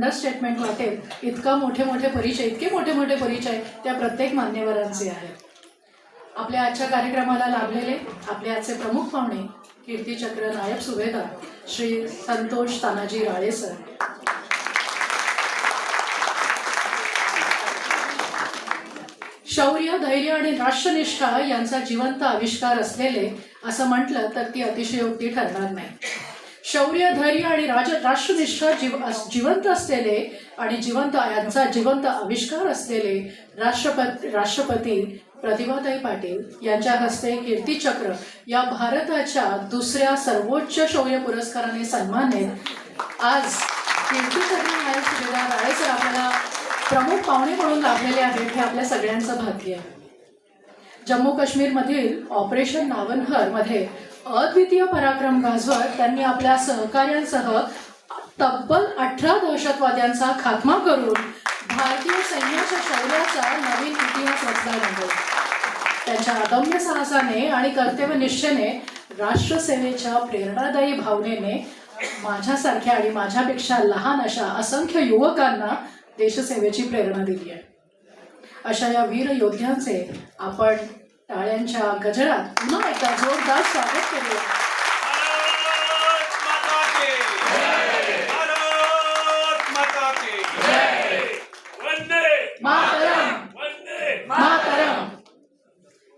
Understatement वाटेल इतके मोठे मोठे परिचय त्या प्रत्येक मान्यवरांचे आहेत. आपल्या आजच्या कार्यक्रमाला लाभलेले आपले आजचे प्रमुख पाहुणे कीर्तीचक्र नायब सुभेदार श्री संतोष तानाजी राळे सर, शौर्य, धैर्य आणि राष्ट्रनिष्ठा यांचा जिवंत आविष्कार असलेले असं म्हटलं तर ती अतिशयोक्ती ठरणार नाही. शौर्य, धैर्य आणि राष्ट्रनिष्ठा जिवंत असलेले आणि यांचा जिवंत आविष्कार असलेले राष्ट्रपती प्रतिभाताई पाटील यांच्या हस्ते कीर्तीचक्र या भारताच्या दुसऱ्या सर्वोच्च शौर्य पुरस्काराने सन्मानित आज कीर्तीचक्र नायब सुभेदार राळे सर आपल्याला प्रमुख पाहुणे म्हणून लाभलेले आहेत. हे आपल्या सगळ्यांचं भाग्य आहे. जम्मू काश्मीरमधील ऑपरेशन नावनहर मध्ये अद्वितीय पराक्रम गाजवत त्यांनी आपल्या सहकार्यांसह तब्बल 18 दहशतवाद्यांचा खात्मा करून भारतीय सैन्याच्या शौर्याचा नवीन इतिहास रचला आहे. त्यांच्या अदम्य साहसाने आणि कर्तव्यनिष्ठेने, राष्ट्रसेवेच्या प्रेरणादायी भावनेने माझ्यासारख्या आणि माझ्यापेक्षा लहान अशा असंख्य युवकांना देशसेवेची प्रेरणा दिली आहे. अशा या वीर योद्ध्यांचे आपण टाळ्यांच्या गजरात पुन्हा एकदा जोरदार स्वागत करूया.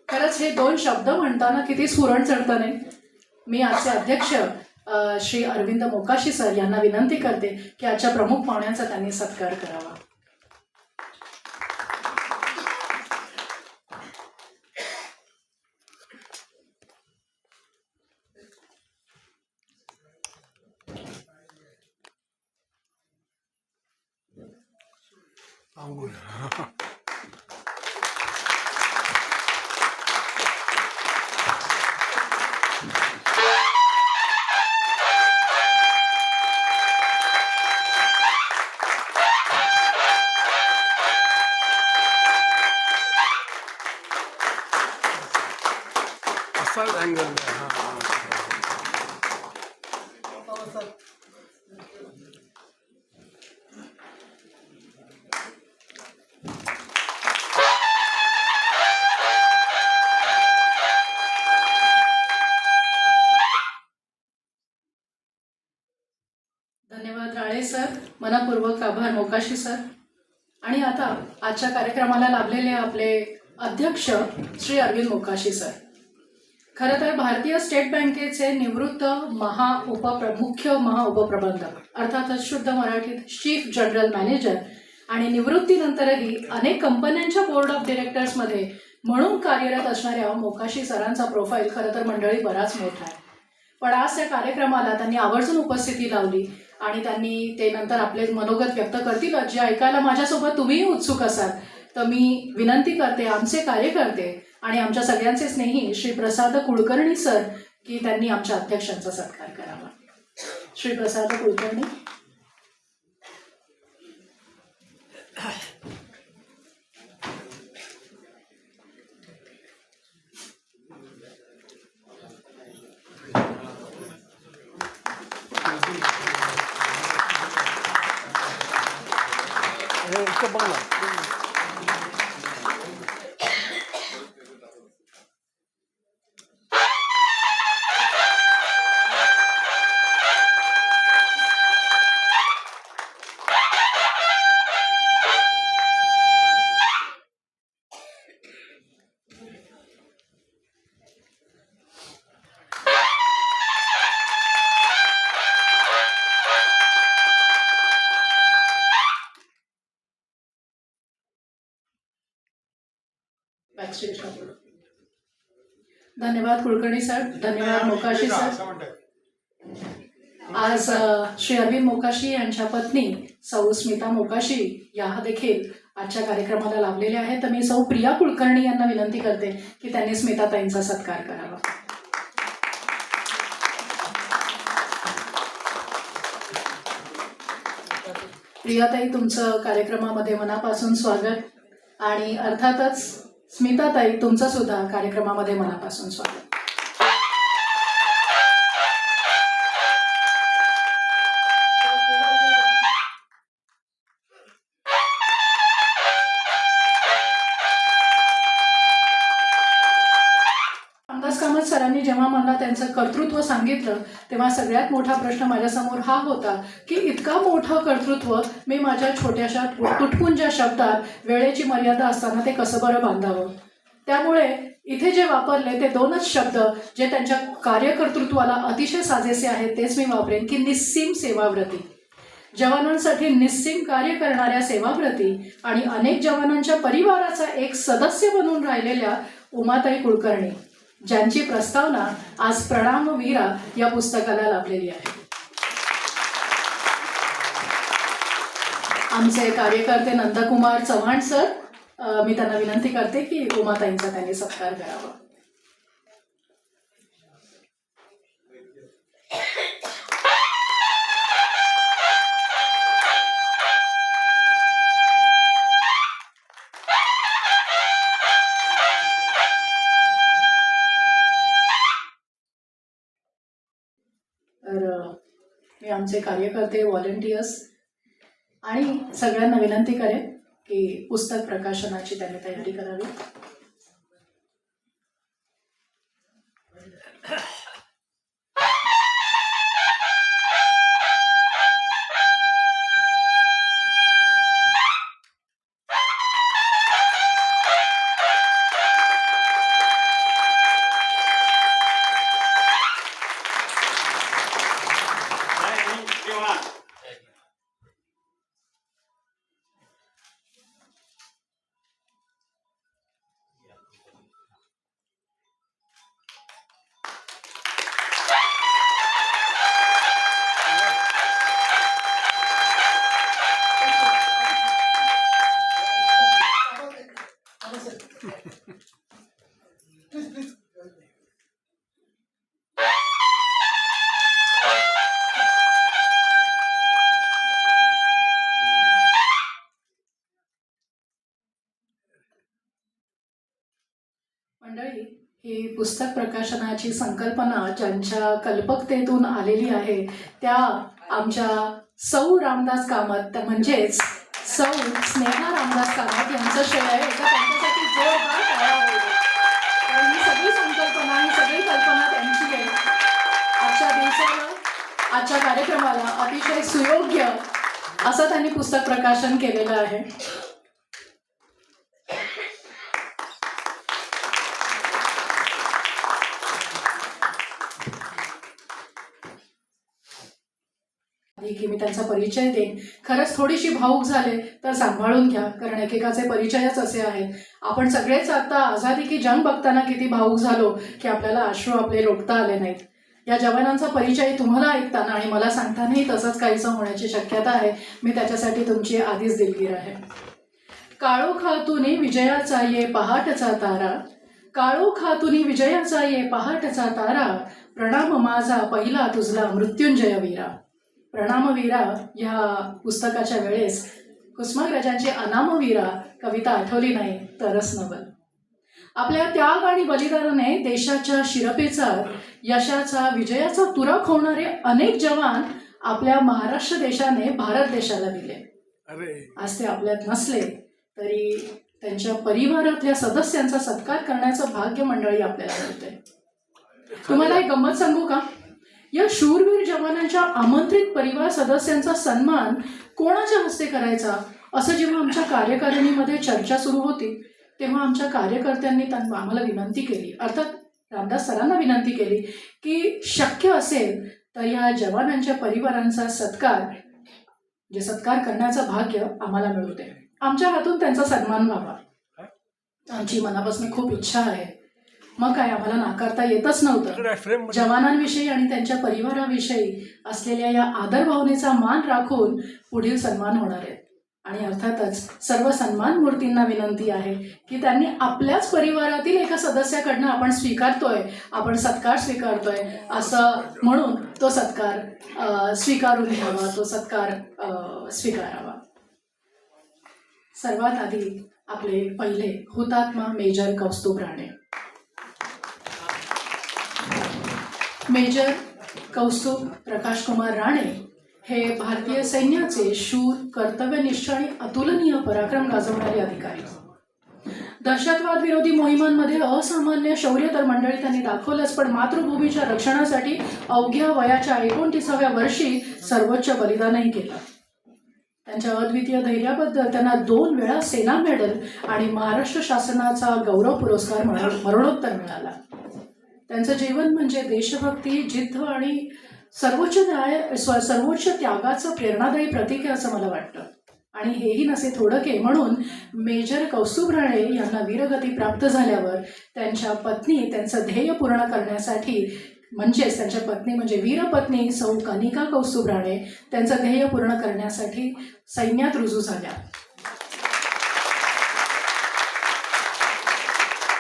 खरंच हे दोन शब्द म्हणताना किती स्फुरण चढतं नाही. मी आजचे अध्यक्ष श्री अरविंद मोकाशी सर यांना विनंती करते की आजच्या प्रमुख पाहुण्यांचा त्यांनी सत्कार करावा. धन्यवाद राळे सर, मनपूर्वक आभार मोकाशी सर. आणि आता आजच्या कार्यक्रमाला लाभलेले आपले अध्यक्ष श्री अरविंद मोकाशी सर. खरं तर भारतीय स्टेट बँकेचे निवृत्त मुख्य उपप्रबंधक, अर्थातच शुद्ध मराठीत चीफ जनरल मॅनेजर, आणि निवृत्तीनंतरही अनेक कंपन्यांच्या बोर्ड ऑफ डिरेक्टर्समध्ये म्हणून कार्यरत असणाऱ्या मोकाशी सरांचा प्रोफाईल खरं तर मंडळी बराच मोठा आहे. पण आज त्या कार्यक्रमाला त्यांनी आवर्जून उपस्थिती लावली आणि त्यांनी ते नंतर आपले मनोगत व्यक्त करतील, जे ऐकायला माझ्यासोबत तुम्हीही उत्सुक असाल. तर मी विनंती करते आमचे कार्यकर्ते आणि आमच्या सगळ्यांचे स्नेही श्री प्रसाद कुलकर्णी सर की त्यांनी आमच्या अध्यक्षांचा सत्कार करावा. श्री प्रसाद कुलकर्णी. धन्यवाद कुलकर्णी सर, धन्यवाद मोकाशी सर. आज श्री अरविंद मोकाशी यांच्या पत्नी सौ स्मिता मोकाशी या देखील आजच्या कार्यक्रमाला लाभलेल्या आहेत. तर मी सौ प्रिया कुलकर्णी यांना विनंती करते की त्यांनी स्मिताताईंचा सत्कार करावा. प्रियाताई, तुमचं कार्यक्रमामध्ये मनापासून स्वागत आणि अर्थातच स्मिताताई तुमचं सुद्धा कार्यक्रमामध्ये मनापासून स्वागत. मला त्यांचं कर्तृत्व सांगितलं तेव्हा सगळ्यात मोठा प्रश्न माझ्यासमोर हा होता की इतका मोठं कर्तृत्व मी माझ्या छोट्याशा तुटपुंज्या शब्दात वेळेची मर्यादा असताना ते कसं बरं बांधावं. त्यामुळे इथे जे वापरले ते दोनच शब्द जे त्यांच्या कार्यकर्तृत्वाला अतिशय साजेसे आहेत तेच मी वापरेन की निस्सीम सेवाव्रती. जवानांसाठी निस्सीम कार्य करणाऱ्या सेवाव्रती आणि अनेक जवानांच्या परिवाराचा एक सदस्य बनून राहिलेल्या उमाताई कुलकर्णी, ज्यांची प्रस्तावना आज प्रणाम वीरा या पुस्तकाला लाभलेली आहे. आमचे कार्यकर्ते नंदकुमार चव्हाण सर, मी त्यांना विनंती करते की उमाताईंचा त्यांनी सत्कार करावा. तर मी आमचे कार्यकर्ते, व्हॉलंटियर्स आणि सगळ्यांना विनंती करेन की पुस्तक प्रकाशनाची त्यांनी तयारी करावी. मंडळी, ही पुस्तक प्रकाशनाची संकल्पना ज्यांच्या कल्पकतेतून आलेली आहे त्या आमच्या सौ रामदास कामत, म्हणजेच सौ स्नेहा रामदास कामत यांचं श्रेय आहे. एका त्यांच्यासाठी जोरदार टाळ्या होईल. कारण ही सगळी संकल्पना, ही सगळी कल्पना त्यांची आहे. आजच्या दिवसाला, आजच्या कार्यक्रमाला अतिशय सुयोग्य असं त्यांनी पुस्तक प्रकाशन केलेलं आहे. की मी त्यांचा परिचय देईन. खरंच थोडीशी भावूक झाले तर सांभाळून घ्या, कारण एकेकाचे परिचयच असे आहेत. आपण सगळेच आता आझादी की जंग बघताना किती भावूक झालो की आपल्याला अश्रू आपले रोखता आले नाहीत. या जवानांचा परिचय तुम्हाला ऐकताना आणि मला सांगतानाही तसंच काहीसं होण्याची शक्यता आहे. मी त्याच्यासाठी तुमची आधीच दिलगीर आहे. काळोखातूनी विजयाचा ये पहाटचा तारा, काळोखातूनी विजयाचा ये पहाटचा तारा, प्रणाम माझा पहिला तुझला मृत्युंजय वीरा. प्रणामवीरा ह्या पुस्तकाच्या वेळेस कुसुमाग्रजांची अनामवीरा कविता आठवली नाही तरच नवल. आपल्या त्याग आणि बलिदानाने देशाच्या शिरपेचा, यशाचा, विजयाचा तुरा खोवणारे अनेक जवान आपल्या महाराष्ट्र देशाने भारत देशाला दिले. आज ते आपल्यात नसले तरी त्यांच्या परिवारातल्या सदस्यांचा सत्कार करण्याचं भाग्य मंडळी आपल्याला मिळते. तुम्हाला एक गंमत सांगू का? या शूरवीर जवानांच्या आमंत्रित परिवार सदस्यांचा सन्मान कोणाच्या हस्ते करायचा असं जेव्हा आमच्या कार्यकारिणीमध्ये चर्चा सुरू होती तेव्हा आमच्या कार्यकर्त्यांनी आम्हाला विनंती केली, अर्थात रामदास सरांना विनंती केली की शक्य असेल तर या जवानांच्या परिवारांचा सत्कार करण्याचं भाग्य आम्हाला मिळू दे, आमच्या हातून त्यांचा सन्मान व्हावा. आमची मनापासून खूप इच्छा आहे. मग काय, आम्हाला नाकारता येतच नव्हतं. जवानांविषयी आणि त्यांच्या परिवाराविषयी असलेल्या या आदर भावनेचा मान राखून पुढील सन्मान होणार आहेत. आणि अर्थातच सर्व सन्मान मूर्तींना विनंती आहे की त्यांनी आपल्याच परिवारातील एका सदस्याकडनं आपण सत्कार स्वीकारतोय असं म्हणून तो सत्कार स्वीकारून घ्यावा, तो सत्कार स्वीकारावा. सर्वात आधी आपले पहिले हुतात्मा मेजर कौस्तुभ राणे. मेजर कौस्तुभ प्रकाशकुमार राणे हे भारतीय सैन्याचे शूर, कर्तव्यनिष्ठ आणि अतुलनीय पराक्रम गाजवणारे अधिकारी. दहशतवाद विरोधी मोहिमांमध्ये असामान्य शौर्य तर मंडळी त्यांनी दाखवलंच, पण मातृभूमीच्या रक्षणासाठी अवघ्या वयाच्या 29व्या वर्षी सर्वोच्च बलिदानही केलं. त्यांच्या अद्वितीय धैर्याबद्दल त्यांना 2 वेळा सेना मेडल आणि महाराष्ट्र शासनाचा गौरव पुरस्कार मरणोत्तर मिळाला. त्यांचं जीवन म्हणजे देशभक्ती, जिद्द आणि सर्वोच्च त्यागाचं प्रेरणादायी प्रतीक आहे असं मला वाटतं. आणि हेही नसे थोडके म्हणून मेजर कौस्तुभ राणे यांना वीरगती प्राप्त झाल्यावर त्यांच्या पत्नी त्यांचं ध्येय पूर्ण करण्यासाठी, म्हणजेच त्यांच्या पत्नी म्हणजे वीरपत्नी सौ कनिका कौस्तुभ राणे, त्यांचं ध्येय पूर्ण करण्यासाठी सैन्यात रुजू झाल्या.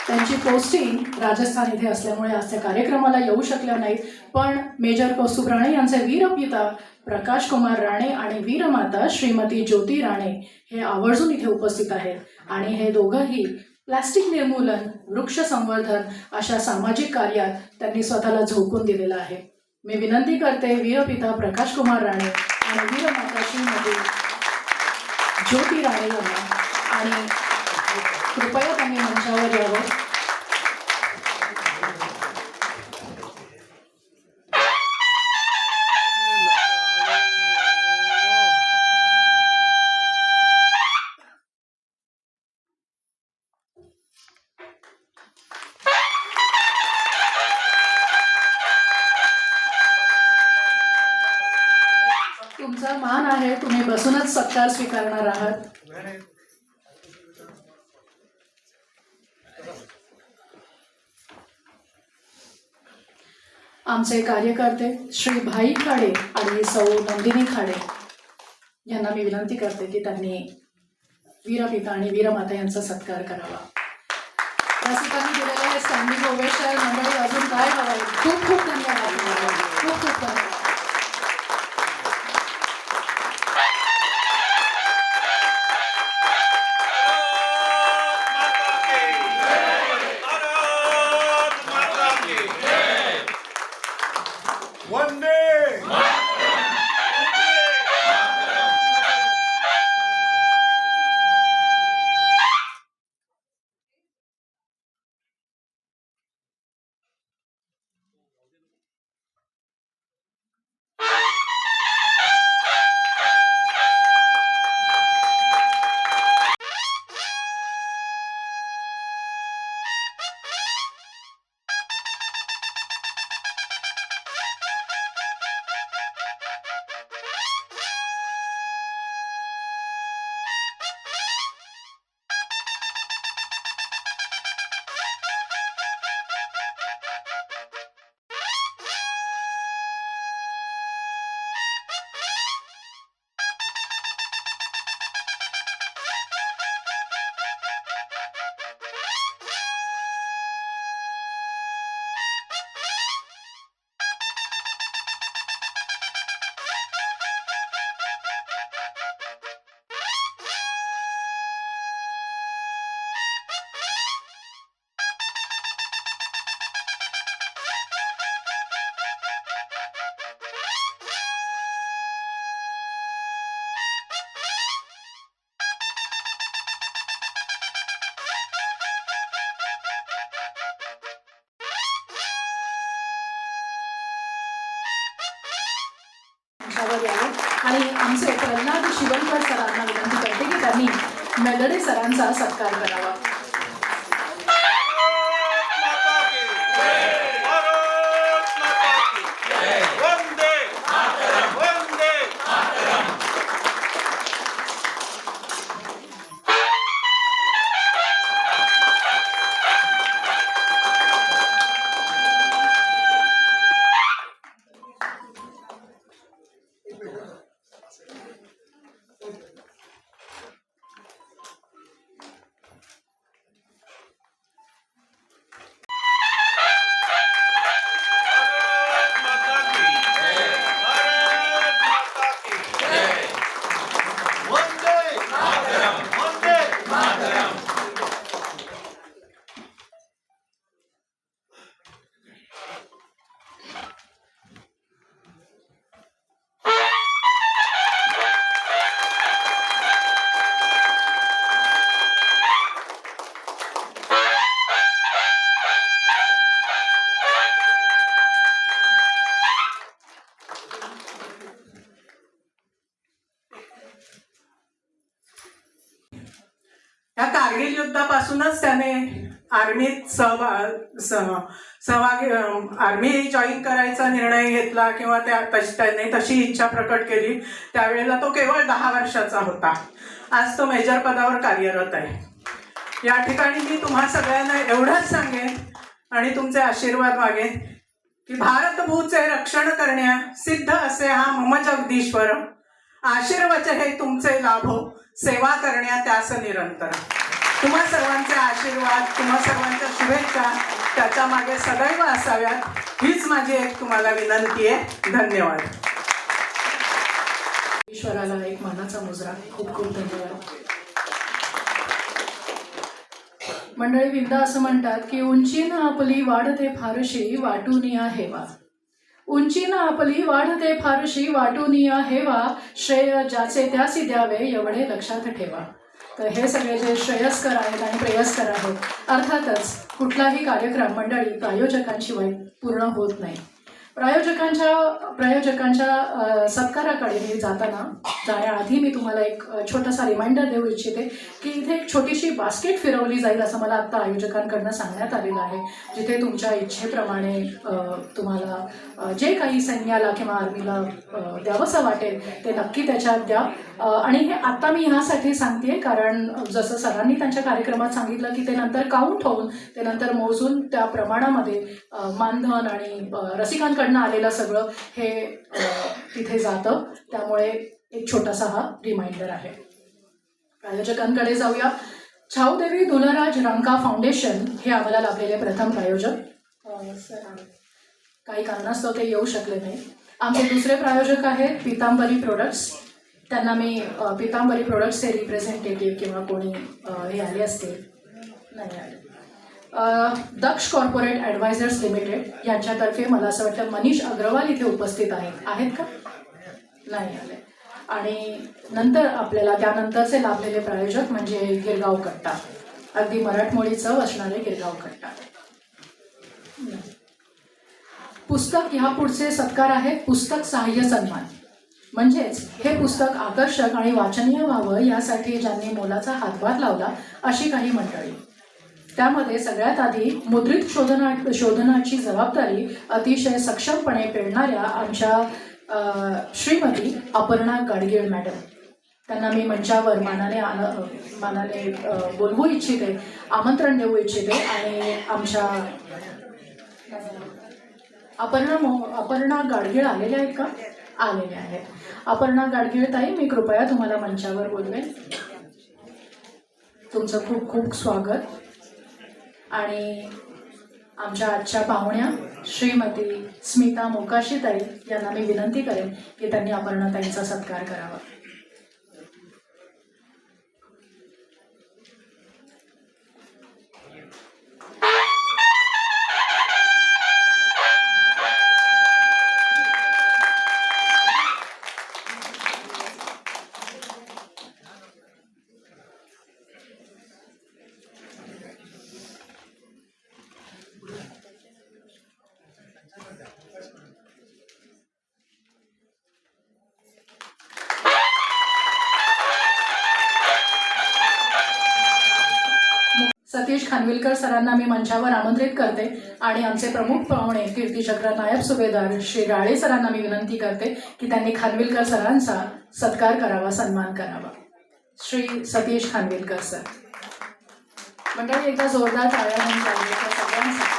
त्यांची पोस्टिंग राजस्थान इथे असल्यामुळे आज त्या कार्यक्रमाला येऊ शकल्या नाहीत, पण मेजर कौस्तुभ राणे यांचे वीरपिता प्रकाश कुमार राणे आणि वीरमाता श्रीमती ज्योती राणे हे आवर्जून इथे उपस्थित आहेत. आणि हे दोघंही प्लास्टिक निर्मूलन, वृक्ष संवर्धन अशा सामाजिक कार्यात त्यांनी स्वतःला झोकून दिलेलं आहे. मी विनंती करते वीरपिता प्रकाश कुमार राणे आणि वीरमाता श्रीमती ज्योती राणे यांना, आणि कृपया त्यांनी मंचावर यावं. तुमचा मान आहे, तुम्ही बसूनच सत्कार स्वीकारणार आहात. आमचे कार्यकर्ते श्री भाई खाडे आणि सौ नंदिनी खाडे यांना मी विनंती करते की त्यांनी वीरपिता आणि वीरमाता यांचा सत्कार करावा. रसिकांनी दिलेलं हे स्टँडिंग ओवेशन मंडळी अजून काय हवं. खूप खूप धन्यवाद. खूप खूप धन्यवाद. आणि आमचे प्रल्हाद शिवणकर सरांना विनंती करते की त्यांनी मेदडे सरांचा सत्कार करावा. कारगिल युद्धापासूनच त्याने आर्मीत सहभागी आर्मी जॉईन करायचा निर्णय घेतला किंवा त्याने तशी इच्छा प्रकट केली. त्यावेळेला तो केवळ 10 वर्षाचा होता. आज तो मेजर पदावर कार्यरत आहे. या ठिकाणी मी तुम्हा सगळ्यांना एवढंच सांगेन आणि तुमचे आशीर्वाद मागेन की भारतभूचे रक्षण करण्या सिद्ध असे हा मम जगदीश्वर, आशीर्वच हे तुमचे लाभो, सेवा करण्या त्यास निरंतर. तुम्हा सर्वांचे आशीर्वाद, तुम्हा सर्वांच्या शुभेच्छा त्याच्या मागे सदैव असाव्यात, हीच माझी एक तुम्हाला विनंती आहे. धन्यवाद. ईश्वराला एक मानाचा मुजरा. खूप खूप धन्यवाद. मंडळी, विंदा असं म्हणतात की उंचीनं आपली वाढते फारशी वाटूनिया हेवा. उंचीनं आपली वाढते फारशी वाटूनिया हेवा, श्रेय ज्याचे त्यासी द्यावे एवढे लक्षात ठेवा. तर हे सगळे जे श्रेयस्कर आहेत आणि प्रेयस्कर आहेत, अर्थातच कुठलाही कार्यक्रम मंडळी प्रायोजकांशिवाय पूर्ण होत नाही. प्रायोजकांच्या सत्काराकडे मी जाण्याआधी मी तुम्हाला एक छोटासा रिमाइंडर देऊ इच्छिते की इथे एक छोटीशी बास्केट फिरवली जाईल असं मला आत्ता आयोजकांकडनं सांगण्यात आलेलं आहे, जिथे तुमच्या इच्छेप्रमाणे तुम्हाला जे काही सैन्याला किंवा आर्मीला द्यावंसं वाटेल ते नक्की त्याच्यात द्या. आणि हे आत्ता मी ह्यासाठी सांगते कारण जसं सरांनी त्यांच्या कार्यक्रमात सांगितलं की ते नंतर काउंट होऊन ते नंतर मोजून त्या प्रमाणामध्ये मानधन आणि रसिकांकडनं आलेलं सगळं हे तिथे जातं. त्यामुळे एक छोटासा हा रिमाइंडर आहे. प्रायोजकांकडे जाऊया. छाऊदेवी दुलराज रंका फाउंडेशन हे आम्हाला लाभलेले प्रथम प्रायोजक. काही कारणास्तव ते येऊ शकले नाही. आमचे दुसरे प्रायोजक आहेत पितांबरी प्रोडक्ट्स. त्यांना मी पितांबरी प्रोडक्ट्सचे रिप्रेझेंटेटिव्ह किंवा कोणी हे आले असतील, नाही आले. दक्ष कॉर्पोरेट ॲडवायझर्स लिमिटेड यांच्यातर्फे मला असं वाटतं मनीष अग्रवाल इथे उपस्थित आहेत का? नाही आले. आणि नंतर आपल्याला त्यानंतरचे लाभलेले प्रायोजक म्हणजे गिरगाव कट्टा, अगदी मराठमोळी चव असणारे गिरगाव कट्टा. पुस्तक ह्या पुढचे सत्कार आहेत पुस्तक सहाय्य सन्मान. म्हणजेच हे पुस्तक आकर्षक आणि वाचनीय व्हावं यासाठी ज्यांनी मोलाचा हातभार लावला अशी काही मंडळी. त्यामध्ये सगळ्यात आधी मुद्रित शोधनाची जबाबदारी अतिशय सक्षमपणे पेलणाऱ्या आमच्या श्रीमती अपर्णा गाडगीळ मॅडम. त्यांना मी मंचावर मानाने बोलवू इच्छिते, आमंत्रण देऊ इच्छिते. आणि आमच्या अपर्णा गाडगीळ आलेल्या आहेत का? आलेल्या आहेत. अपर्णा गाडगीळ ताई, मी कृपया तुम्हाला मंचावर बोलवेन. तुमचं खूप खूप स्वागत. आणि आमच्या आजच्या पाहुण्या श्रीमती स्मिता मोकाशी ताई यांना मी विनंती करेन की त्यांनी अपर्णा ताईंचा सत्कार करावा. सतीश खानविलकर सरांना मी मंचावर आमंत्रित करते. आणि आमचे प्रमुख पाहुणे कीर्तिचक्र नायब सुभेदार श्री राळे सरांना मी विनंती करते की त्यांनी खानविलकर सरांचा सत्कार करावा, सन्मान करावा. श्री सतीश खानविलकर सर. मंडळी, एकदा जोरदार टाळ्या म्हणून सगळ्यांसाठी.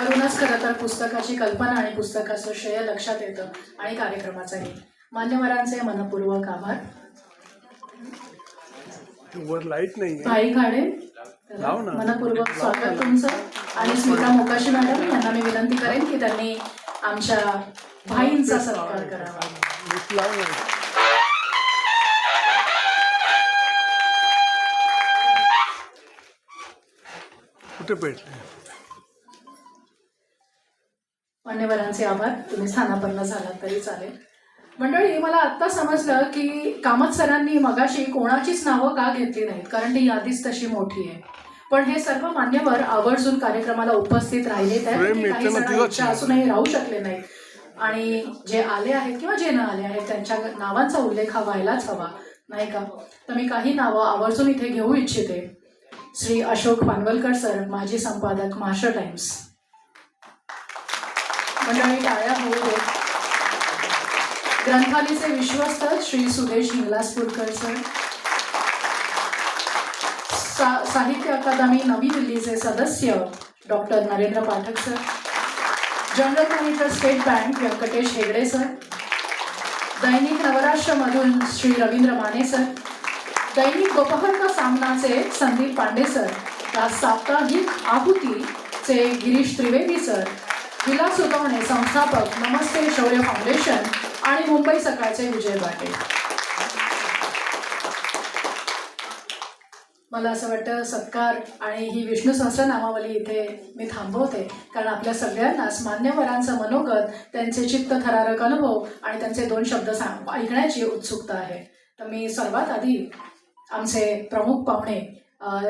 यावरूनच खरं तर पुस्तकाची कल्पना आणि पुस्तकाचं श्रेय लक्षात येतं आणि कार्यक्रमाचाही. मान्यवरांचे मनपूर्वक आभार. वर लाईट नाही भाई खाडे, लाव ना. मनपूर्वक स्वागत तुमचं. आणि स्मिता मोकाशी मॅडम यांना मी विनंती करेन की त्यांनी आमच्या भाईंचा सत्कार करावा. लाव ना. कुठे पेटले? मान्यवरांचे आभार. तुम्ही स्थानापन्न झालात तरी चालेल. मंडळी, मला आत्ता समजलं की कामत सरांनी मगाशी कोणाचीच नावं का घेतली नाहीत, कारण ती यादीच तशी मोठी आहे. पण हे सर्व मान्यवर आवर्जून कार्यक्रमाला उपस्थित राहिले. काही जण इच्छा असूनही राहू शकले नाहीत. आणि जे आले आहेत किंवा जे न आले आहेत त्यांच्या नावांचा उल्लेख हा व्हायलाच हवा, नाही का? तर मी काही नावं आवर्जून इथे घेऊ इच्छिते. श्री अशोक पानवलकर सर, माजी संपादक, महाराष्ट्र टाइम्स. मंडळी टाळ्या होऊ देत. ग्रंथालीचे विश्वस्त श्री सुदेश हिंगलासपूरकर सर. साहित्य अकादमी नवी दिल्लीचे सदस्य doctor Narendra Pathak sir. General manager State Bank Venkatesh Hegde sir. दैनिक नवराष्ट्रमधून श्री रवींद्र माने सर. दैनिक दोपहर का सामनाचे संदीप पांडे सर. साप्ताहिक आहुतीचे गिरीश त्रिवेदी सर. विलास उदवणे, संस्थापक नमस्ते शौर्य फाउंडेशन आणि मुंबई सकाळचे विजय बाटे. मला असं वाटतं सत्कार आणि ही विष्णू सहस्रनामावली इथे मी थांबवते, कारण आपल्या सगळ्यांनाच मान्यवरांचं मनोगत, त्यांचे चित्तथरारक अनुभव आणि त्यांचे 2 शब्द ऐकण्याची उत्सुकता आहे. तर मी सर्वात आधी आमचे प्रमुख पाहुणे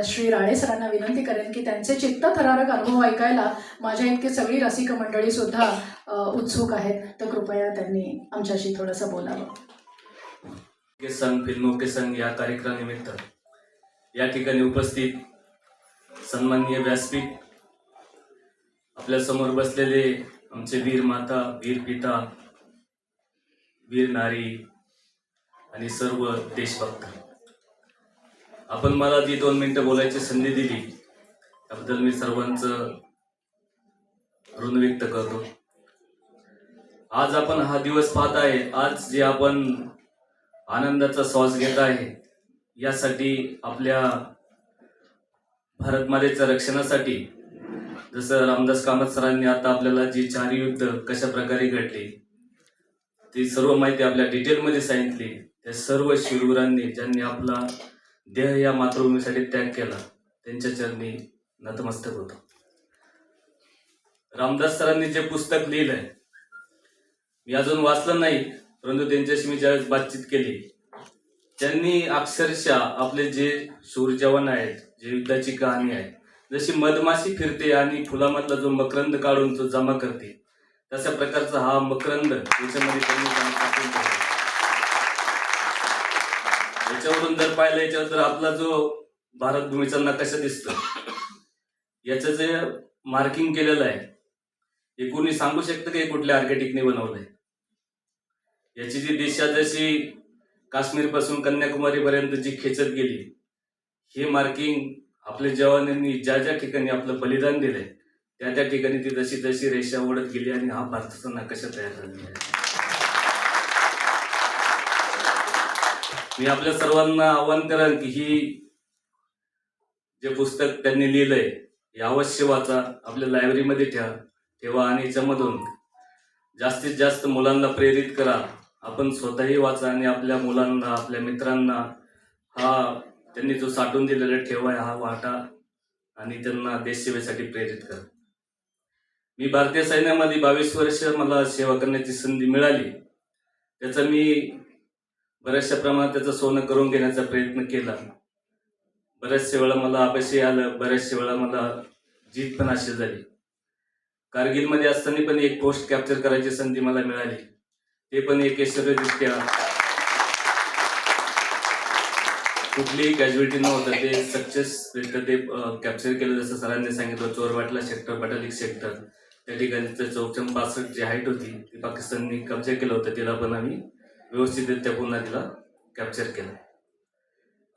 श्री राळे सरांना विनंती करेन की त्यांचे चित्तथरारक अनुभव ऐकायला माझ्या इतकी सगळी रसिक मंडळी सुद्धा उत्सुक आहेत. तर कृपया त्यांनी आमच्याशी थोडंसं बोलावं. फिल्मों के संग या कार्यक्रमानिमित्त या ठिकाणी उपस्थित सन्माननीय व्यासपीठ, आपल्या समोर बसलेले आमचे वीर माता, वीर पिता, वीर नारी आणि सर्व देशभक्त, आपण मला जी 2 मिनिटं बोलायची संधी दिली त्याबद्दल मी सर्वांचं ऋण व्यक्त करतो. आज आपण हा दिवस पाहत आहे. आज जे आपण आनंदाचा श्वास घेत आहे, यासाठी आपल्या भारत मातेच्या रक्षणासाठी, जसं रामदास कामत सरांनी आता आपल्याला जी 4 युद्ध कशा प्रकारे घडली ती सर्व माहिती आपल्या डिटेलमध्ये सांगितली. त्या सर्व शूरवीरांनी ज्यांनी आपला देह या मातृभूमीसाठी त्याग केला, त्यांच्या चरणी नतमस्तक होतो. रामदास सरांनी जे पुस्तक लिहिलंय मी अजून वाचलं नाही, परंतु त्यांच्याशी मी ज्यावेळेस बातचीत केली, त्यांनी अक्षरशः आपले जे शूर जवान आहेत, जे युद्धाची कहाणी आहे, जशी मधमाशी फिरते आणि फुलामधला जो मकरंद काढून तो जमा करते, तशा प्रकारचा हा मकरंद याच्यामध्ये त्यांनी याच्यावरून जर पाहिलं, याच्यावर जर आपला जो भारत भूमीचा नकाशा दिसतो, याचं जे मार्किंग केलेलं आहे, हे कोणी सांगू शकतं की कुठल्या आर्किटेक्टने बनवलंय? याची जी दिशा जशी काश्मीर पासून कन्याकुमारी पर्यंत जी खेचत गेली, हे मार्किंग आपल्या जवानांनी ज्या ज्या ठिकाणी आपलं बलिदान दिलंय त्या त्या ठिकाणी ती जशी जशी रेषा ओढत गेली आणि हा भारताचा नकाशा तयार झालेला आहे. मी आपल्या सर्वांना आव्हान करेन की ही जे पुस्तक त्यांनी लिहिलंय हे अवश्य वाचा, आपल्या लायब्ररीमध्ये ठेवा आणि याच्यामधून जास्तीत जास्त मुलांना प्रेरित करा. आपण स्वतःही वाचा आणि आपल्या मुलांना, आपल्या मित्रांना हा त्यांनी जो साठवून दिलेला ठेवा हा वाटा आणि त्यांना देशसेवेसाठी प्रेरित करा. मी भारतीय सैन्यामध्ये 22 वर्ष मला सेवा करण्याची संधी मिळाली. त्याचा मी बऱ्याचशा प्रमाणात त्याचं सोनं करून घेण्याचा प्रयत्न केला. बऱ्याचशा वेळा मला अपयश आलं, बऱ्याचशा वेळा मला जीत पण अशी झाली. कारगिलमध्ये असताना पण एक पोस्ट कॅप्चर करायची संधी मला मिळाली, ते पण एक यशस्वीरित्या, कुठलीही कॅज्युअलिटी नव्हतं, ते सक्सेसरित्या ते कॅप्चर केलं. जसं सरांनी सांगितलं, चोरवाटला सेक्टर, बटालिक सेक्टर, त्या ठिकाणी 465 जी हाईट होती ती पाकिस्तानने कब्जा केलं होतं, तिला पण आम्ही व्यवस्थितरित्या पुन्हा तिला कॅप्चर केलं.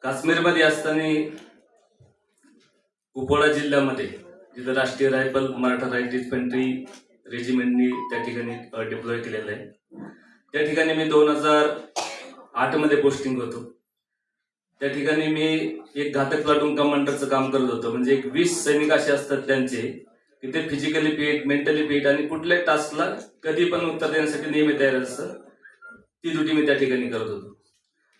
काश्मीरमध्ये असताना कुपवाडा जिल्ह्यामध्ये जिथं राष्ट्रीय रायफल मराठा राईट इन्फंट्री रेजिमेंटनी त्या ठिकाणी डिप्लॉय केलेलं आहे, त्या ठिकाणी मी 2008 मध्ये पोस्टिंग होतो. त्या ठिकाणी मी एक घातक प्लाटून कमांडरचं काम करत होतो. म्हणजे एक 20 सैनिक असे असतात त्यांचे की ते फिजिकली फिट, मेंटली फिट आणि कुठल्याही टास्कला कधी पण उत्तर देण्यासाठी नेहमी तयार असतं. ती ड्युटी मी त्या ठिकाणी करत होतो.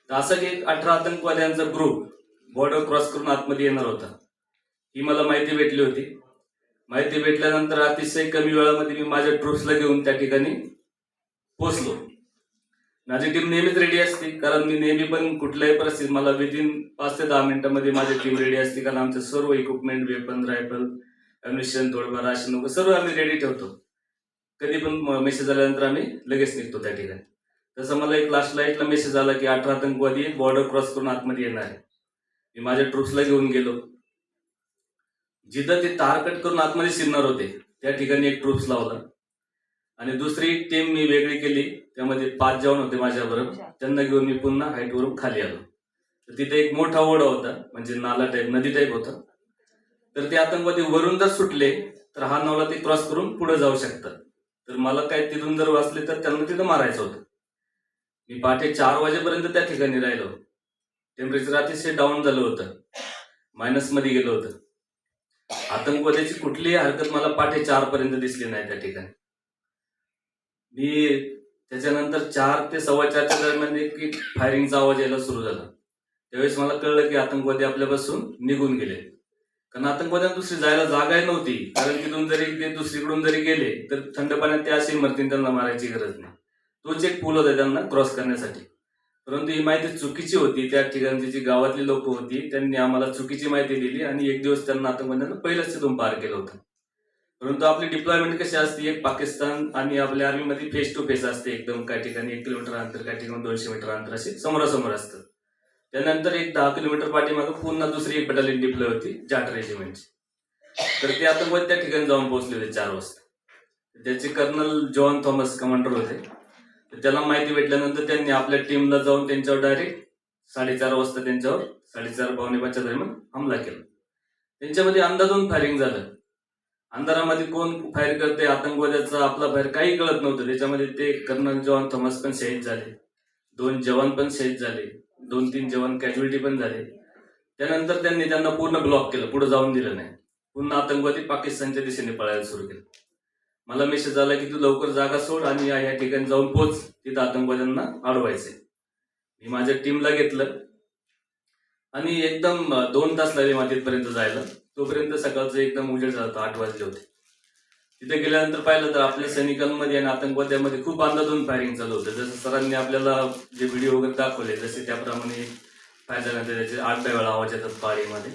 तर असं की 18 आतंकवाद्यांचा ग्रुप बॉर्डर क्रॉस करून आतमध्ये येणार होता, ही मला माहिती भेटली होती. माहिती भेटल्यानंतर अतिशय कमी वेळामध्ये मी माझ्या ट्रूप्सला घेऊन त्या ठिकाणी पोहोचलो. माझी टीम नेहमीच रेडी असते, कारण मी नेहमी पण कुठल्याही परिस्थितीत मला विदिन 5 ते 10 मिनिटांमध्ये माझी टीम रेडी असते, कारण आमचे सर्व इक्विपमेंट, वेपन, रायफल, अम्युनिशन, तोडगा, राशन वगैरे सर्व आम्ही रेडी ठेवतो. कधी पण मेसेज आल्यानंतर आम्ही लगेच निघतो त्या ठिकाणी. तसं मला एक लास्ट लाईटला मेसेज आला की 18 आतंकवादी बॉर्डर क्रॉस करून आतमध्ये येणार आहे. मी माझ्या ट्रूप्सला घेऊन गेलो. जिथं ते तार कट करून आतमध्ये शिरणार होते त्या ठिकाणी एक ट्रूप्स लावला आणि दुसरी टीम मी वेगळी केली. त्यामध्ये 5 जवान होते माझ्याबरोबर. त्यांना घेऊन मी पुन्हा हाईटवरून खाली आलो. तर तिथे एक मोठा ओढा होता, म्हणजे नाला टाईप, नदी टाईप होता. तर ते आतंकवादी वरून जर सुटले तर हा नाला ते क्रॉस करून पुढे जाऊ शकतात. तर मला काय तिथून जर वाचले तर त्यांना तिथं मारायचं होतं. मी पहाटे 4 वाजेपर्यंत त्या ठिकाणी राहिलो. टेम्परेचर अतिशय डाऊन झालं होतं, मायनसमध्ये गेलं होतं. आतंकवाद्याची कुठलीही हरकत मला पहाटे 4 पर्यंत दिसली नाही त्या ठिकाणी. मी त्याच्यानंतर 4 ते 4:15च्या दरम्यान एक फायरिंगचा आवाज यायला सुरू झाला. त्यावेळेस मला कळलं की आतंकवादी आपल्यापासून निघून गेले. कारण आतंकवाद्यांना दुसरी जायला जागाही नव्हती, कारण तिथून जरी ते दुसरीकडून जरी गेले तर थंड पाण्यात ते असे मरतील, त्यांना मारायची गरज नाही. तोच एक पूल होता त्यांना क्रॉस करण्यासाठी. परंतु ही माहिती चुकीची होती. त्या ठिकाणची जी गावातली लोक होती त्यांनी आम्हाला चुकीची माहिती दिली आणि एक दिवस त्यांना आतंकवाद्यांना पहिलंच तिथून पार केलं होतं. परंतु आपली डिप्लॉयमेंट कशी असते, एक पाकिस्तान आणि आपल्या आर्मीमध्ये फेस टू फेस असते. एकदम काही ठिकाणी 1 किलोमीटर अंतर, काही ठिकाणी 200 मीटर अंतर असे समोरासमोर असतं. त्यानंतर एक 10 किलोमीटर पाठीमागं पुन्हा दुसरी एक बटालियन डिप्लॉय होती, जाट रेजिमेंटची. तर ते आतंकवादी त्या ठिकाणी जाऊन पोहोचले होते 4 वाजता. त्याचे कर्नल जॉन थॉमस कमांडर होते. तर त्याला माहिती भेटल्यानंतर त्यांनी आपल्या टीमला जाऊन त्यांच्यावर डायरेक्ट 4:30 वाजता त्यांच्यावर 4:30 पावणे 5च्या दरम्यान हमला केला. त्यांच्यामध्ये अंदाधुंद फायरिंग झालं. अंधारामध्ये कोण फायर करते, आतंकवाद्याचा आपला फायर, काही कळत नव्हतं. त्याच्यामध्ये ते कर्नल जॉन थॉमस पण शहीद झाले, 2 जवान पण शहीद झाले, 2-3 जवान कॅज्युअलिटी पण झाले. त्यानंतर त्यांनी त्यांना पूर्ण ब्लॉक केलं, पुढे जाऊन दिलं नाही. पुन्हा आतंकवादी पाकिस्तानच्या दिशेने पळायला सुरू केलं. मला मेसेज आला की तू लवकर जागा सोड आणि या ठिकाणी जाऊन पोच, तिथं आतंकवाद्यांना अडवायचंय. मी माझ्या टीमला घेतलं आणि एकदम 2 तास लागले मला तिथपर्यंत जायला. तोपर्यंत सकाळचं एकदम उजेड झालं होतं, 8 वाजले होते. तिथे गेल्यानंतर पाहिलं तर आपल्या सैनिकांमध्ये आणि आतंकवाद्यांमध्ये खूप अंदाधुंद फायरिंग चालू होतं. जसं सरांनी आपल्याला जे व्हिडिओ वगैरे दाखवले जसे त्याप्रमाणे फायर झाल्यानंतर त्याचे 8-10 वेळा आवाज येतात पाळीमध्ये,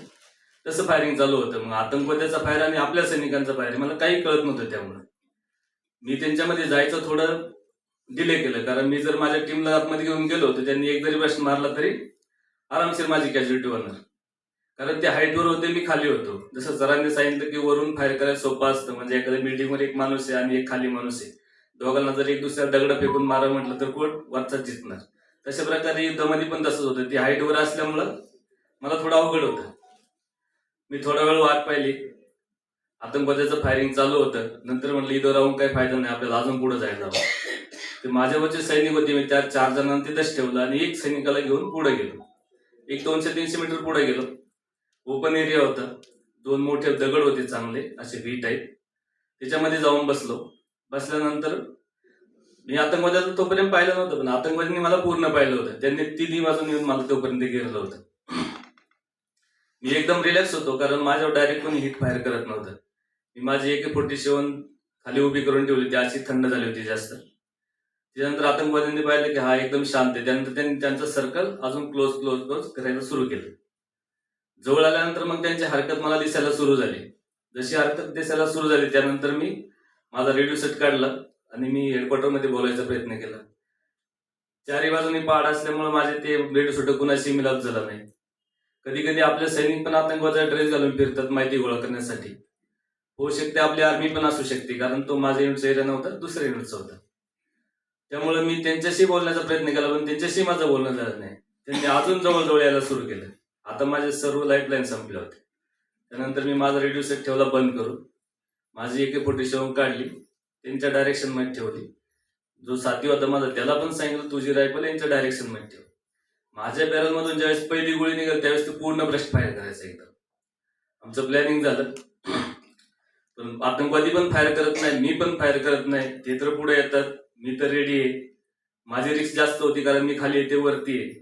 तसं फायरिंग चालू होतं. मग आतंकवाद्याचा फायर आणि आपल्या सैनिकांचा फायर मला काही कळत नव्हतं. त्यामुळे मी त्यांच्यामध्ये जायचं थोडं डिले केलं, कारण मी जर माझ्या टीमला आतमध्ये घेऊन गेलो तर त्यांनी एक जरी प्रश्न मारला तरी आरामशीर माझी कॅज्युअलिटी होणार, कारण ते हाईटवर होते, मी खाली होतो. जसं सरांनी सांगितलं की वरून फायर करायला सोपं असतं, म्हणजे एखाद्या बिल्डिंगवर एक माणूस आहे आणि एक खाली माणूस आहे, दोघांना जर एक दुसऱ्या दगड फेकून मारा म्हटलं तर कोण वरचाच जिंकणार. तशा प्रकारे युद्धामध्ये पण तसंच होतं. ती हाईटवर असल्यामुळं मला थोडं अवघड होतं. मी थोडा वेळ वाट पाहिली, आतंकवाद्याचं फायरिंग चालू होतं. नंतर म्हटलं इथं राहून काही फायदा नाही, आपल्याला अजून पुढे जायला हवं. ते माझ्यावरचे सैनिक होते, मी त्या 4 जणांना तिथंच ठेवलं आणि एक सैनिकाला घेऊन पुढे गेलो. एक 200-300 मीटर पुढे गेलो. ओपन एरिया होता, 2 मोठे दगड होते चांगले असे व्ही टाईप, त्याच्यामध्ये जाऊन बसलो. बसल्यानंतर मी आतंकवाद्याला तोपर्यंत पाहिलं नव्हतं, पण आतंकवाद्यांनी मला पूर्ण पाहिलं होतं. त्यांनी तिन्ही बाजून येऊन मला तोपर्यंत घेरलं होतं. मी एकदम रिलॅक्स होतो, कारण माझ्यावर डायरेक्ट कोणी हिट फायर करत नव्हतं. मी माझी AK-47 खाली उभी करून ठेवली होती, अशी थंड झाली होती जास्त. त्यानंतर आतंकवाद्यांनी पाहिलं की हा एकदम शांत आहे. त्यानंतर त्यांनी त्यांचं सर्कल अजून क्लोज करायला सुरू केलं. जवळ आल्यानंतर मग त्यांची हरकत मला दिसायला सुरू झाली. जशी हरकत दिसायला सुरू झाली त्यानंतर मी माझा रेडिओ सेट काढला आणि मी हेडक्वार्टरमध्ये बोलायचा प्रयत्न केला. 4ही बाजूनी पहाड असल्यामुळे माझे ते रेडिओ सेट कुणाशी मिलाप झाला नाही. कधी कधी आपले सैनिक पण आतंकवादाचा ड्रेस घालून फिरतात माहिती गोळा करण्यासाठी. होऊ शकते आपली आर्मी पण असू शकते, कारण तो माझ्या युनिटचा एरिया नव्हता, दुसऱ्या युनिटचा होता. त्यामुळे मी त्यांच्याशी बोलण्याचा प्रयत्न केला, पण त्यांच्याशी माझं बोलणं झालं नाही. त्यांनी अजून जवळ यायला सुरू केलं. आता माझे सर्व लाईफलाईन संपले होते. त्यानंतर मी माझा रेडिओ सेट ठेवला बंद करून, माझी AK-47 काढली, त्यांच्या डायरेक्शन मध्ये ठेवली. जो साथी होता माझा त्याला पण सांगितलं तुझी रायफल यांच्या डायरेक्शन मध्ये ठेव. माझ्या बॅरलमधून ज्यावेळेस पहिली गोळी निघाली त्यावेळेस ते पूर्ण ब्रस्ट फायर करायचं एकदम. आमचं प्लॅनिंग झालं, पण आतंकवादी पण फायर करत नाही, मी पण फायर करत नाही. ते तर पुढे येतात, मी तर रेडी आहे. माझी रिस्क जास्त होती कारण मी खाली येते वरती आहे.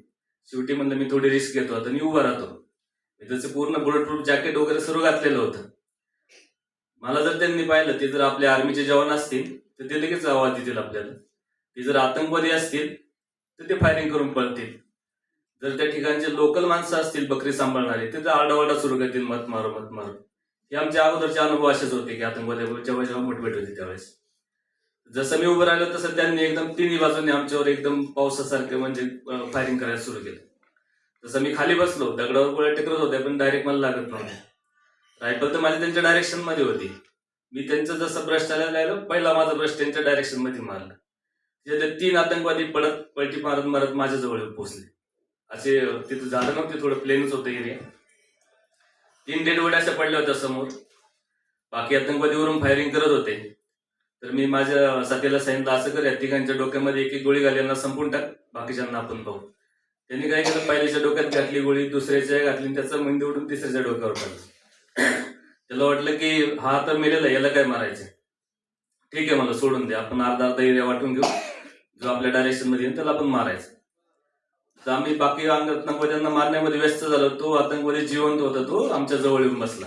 शेवटी म्हणलं मी थोडी रिस्क घेतो, आता मी उभा राहतो. मी त्याचं पूर्ण बुलेट प्रूफ जॅकेट वगैरे सर्व घातलेलं होतं. मला जर त्यांनी पाहिलं, ते जर आपल्या आर्मीचे जवान असतील तर ते लगेच आवाज देतील आपल्याला. ते जर आतंकवादी असतील तर ते फायरिंग करून पळतील. जर त्या ठिकाणचे लोकल माणसं असतील बकरी सांभाळणारे, ते तर आरडाओरडा सुरू करतील, मत मारो मत मारो. हे आमच्या अगोदरचे अनुभव असेच होते की आतंकवादी जेव्हा जेव्हा मोठभेट होती त्यावेळेस. जसं मी उभं राहिलो तसं त्यांनी एकदम तिन्ही बाजूने आमच्यावर एकदम पावसासारखे म्हणजे फायरिंग करायला सुरू केलं. जसं मी खाली बसलो, दगडावर गोळ्या टेकरत होत्या पण डायरेक्ट मला लागत नव्हत्या. रायफल तर माझी त्यांच्या डायरेक्शन मध्ये होती. मी त्यांचं जसं ब्रश चालायला लागलो, पहिला माझा ब्रश त्यांच्या डायरेक्शन मध्ये मारला. त्याच्यात 3 आतंकवादी पलटी मारत मारत माझ्या जवळ पोहोचले. असे तिथं झालं नव्हते, थोडं प्लेनच होतं एरिया. 3 डेड बॉडी अशा पडल्या होत्या समोर. बाकी आतंकवादीवरून फायरिंग करत होते. तर मी माझ्या साथीला सांगितलं, असं कर, या तिघांच्या डोक्यामध्ये एक एक गोळी घाल, यांना संपून टाक, बाकीच्यांना आपण पाहू. त्यांनी काय केलं, पहिल्याच्या डोक्यात घातली गोळी, दुसऱ्याच्या घातली, आणि त्याचा मेंदी उडून तिसऱ्याच्या डोक्यावर टाकलं. त्याला वाटलं की हा तर मेलेला, याला काय मारायचं. ठीक आहे, मला सोडून द्या, आपण अर्धा एरिया वाटून घेऊ, जो आपल्या डायरेक्शन मध्ये येईल त्याला आपण मारायचं. तर आम्ही बाकी आतंकवाद्यांना मारण्यामध्ये व्यस्त झालो. तो आतंकवादी जिवंत होता, तो आमच्या जवळ येऊन बसला.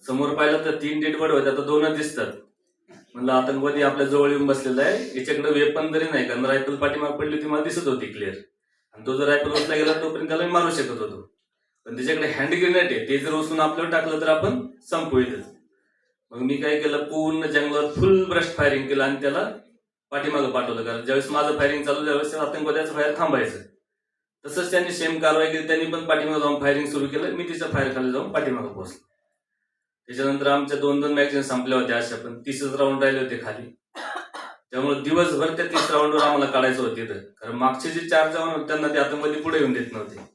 समोर पाहिलं तर 3 डेड बॉडी होत्या, आता 2च दिसतात. म्हणलं आतंकवादी आपल्या जवळ येऊन बसलेला आहे, याच्याकडे वेपन तरी नाही, कारण रायफल पाठीमाग पडली होती, मला दिसत होती क्लिअर. आणि तो जर रायफल उचला गेला तोपर्यंत त्याला मारू शकत होतो. पण त्याच्याकडे हँड ग्रेनेड आहे, ते जर उचलून आपल्यावर टाकलं तर आपण संपू येतच. मग मी काय केलं, पूर्ण जंगलात फुल ब्रस्ट फायरिंग केलं आणि त्याला पाठीमागं पाठवलं. कारण ज्यावेळेस माझं फायरिंग चालू त्यावेळेस आतंकवाद्याचं फायर थांबायचं. तसंच त्यांनी सेम कारवाई केली, त्यांनी पण पाठीमागं जाऊन फायरिंग सुरू केलं. मी तिच्या फायर खाली जाऊन पाठीमागं पोहोचलो. त्याच्यानंतर आमच्या 2 मॅगझिन संपल्या होत्या अशा, पण 30च राऊंड राहिले होते खाली. त्यामुळे दिवसभर त्या 30 राऊंडवर आम्हाला काढायचं होतं तिथं. कारण मागचे जे 4 जवान होते त्यांना ते आतंकवादी पुढे येऊन देत नव्हते.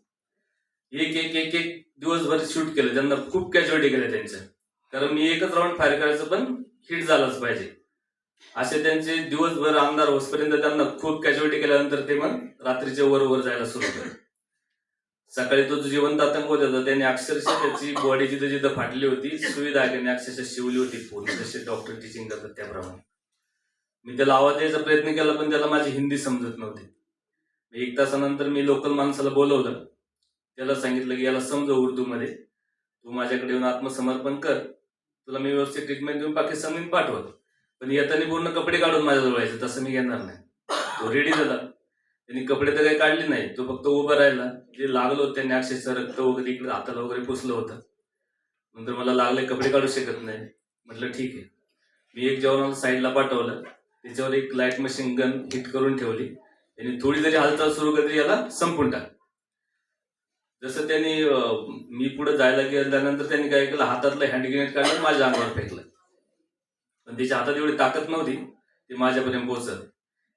एक एक एक एक दिवसभर शूट केलं, त्यांना खूप कॅज्युअलिटी केल्या त्यांच्या. कारण मी एकच राऊंड फायर करायचं पण हिट झालंच पाहिजे असे त्यांचे दिवसभर आमदार होसपर्यंत त्यांना खूप कॅज्युअलिटी केल्यानंतर ते मग रात्रीच्या वर जायला सुरू केलं. सकाळी तो जो जिवंत आतंकवादी होता त्याने अक्षरशः त्याची बॉडी जिथं जिथं फाटली होती सुई धाग्याने अक्षरशः शिवली होती पूर्ण, जसे डॉक्टर टीचिंग करतात त्याप्रमाणे. मी त्याला आवाज द्यायचा प्रयत्न केला पण त्याला माझी हिंदी समजत नव्हती. 1 तासानंतर मी लोकल माणसाला बोलवलं, त्याला सांगितलं की याला समजव उर्दूमध्ये, तू माझ्याकडे येऊन आत्मसमर्पण कर, तुला मी व्यवस्थित ट्रीटमेंट देऊन पाकिस्तान पाठवतो. पण येताना पूर्ण कपडे काढून माझ्याजवळ यायचे, तसं मी घेणार नाही. तो रेडी झाला, त्यांनी कपडे तर काही काढले नाही, तो फक्त उभा राहिला. जे लागलं होतं त्यांनी अक्षरशः रक्त वगैरे इकडे हाताला वगैरे पुसलं होतं. नंतर मला लागले, कपडे काढू शकत नाही. म्हटलं ठीक आहे. मी एक जवानाला साईडला पाठवलं, त्याच्यावर एक लाईट मशीन गन हिट करून ठेवली. त्यांनी थोडी जरी हालचाल सुरू केली याला संपून टाक. जसं त्यांनी मी पुढे जायला गेल्यानंतर त्यांनी काय केलं, हातातलं हँड ग्रेनेड काढलं माझ्या अंगावर फेकलं. पण त्याच्या हातात एवढी ताकद नव्हती ती माझ्यापर्यंत पोहोचत,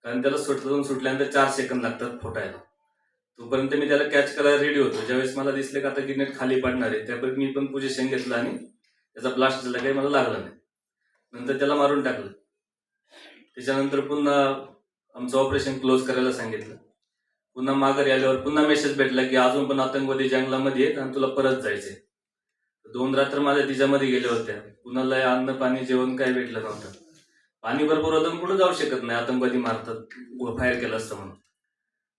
कारण त्याला सुटल्यानंतर 4 सेकंद लागतात फुटायला. तोपर्यंत मी त्याला कॅच करायला रेडी होतो. ज्यावेळेस मला दिसले का आता ग्रेनेड खाली पडणार आहे, त्यापर्यंत मी पण पोझिशन घेतलं आणि त्याचा ब्लास्ट झाला, काही मला लागला नाही. नंतर त्याला मारून टाकलं. त्याच्यानंतर पुन्हा आमचं ऑपरेशन क्लोज करायला सांगितलं. पुन्हा माघारी आल्यावर पुन्हा मेसेज भेटला की अजून पण आतंकवादी जंगलामध्ये आहेत आणि तुला परत जायचंय. 2 रात्र माझ्या तिच्यामध्ये गेल्या होत्या. कुणाला अन्न पाणी जेवण काही भेटलं नव्हतं. पाणी भरपूर होतं, पुढे जाऊ शकत नाही, आतंकवादी मारतात, फायर केलं असतं म्हणून.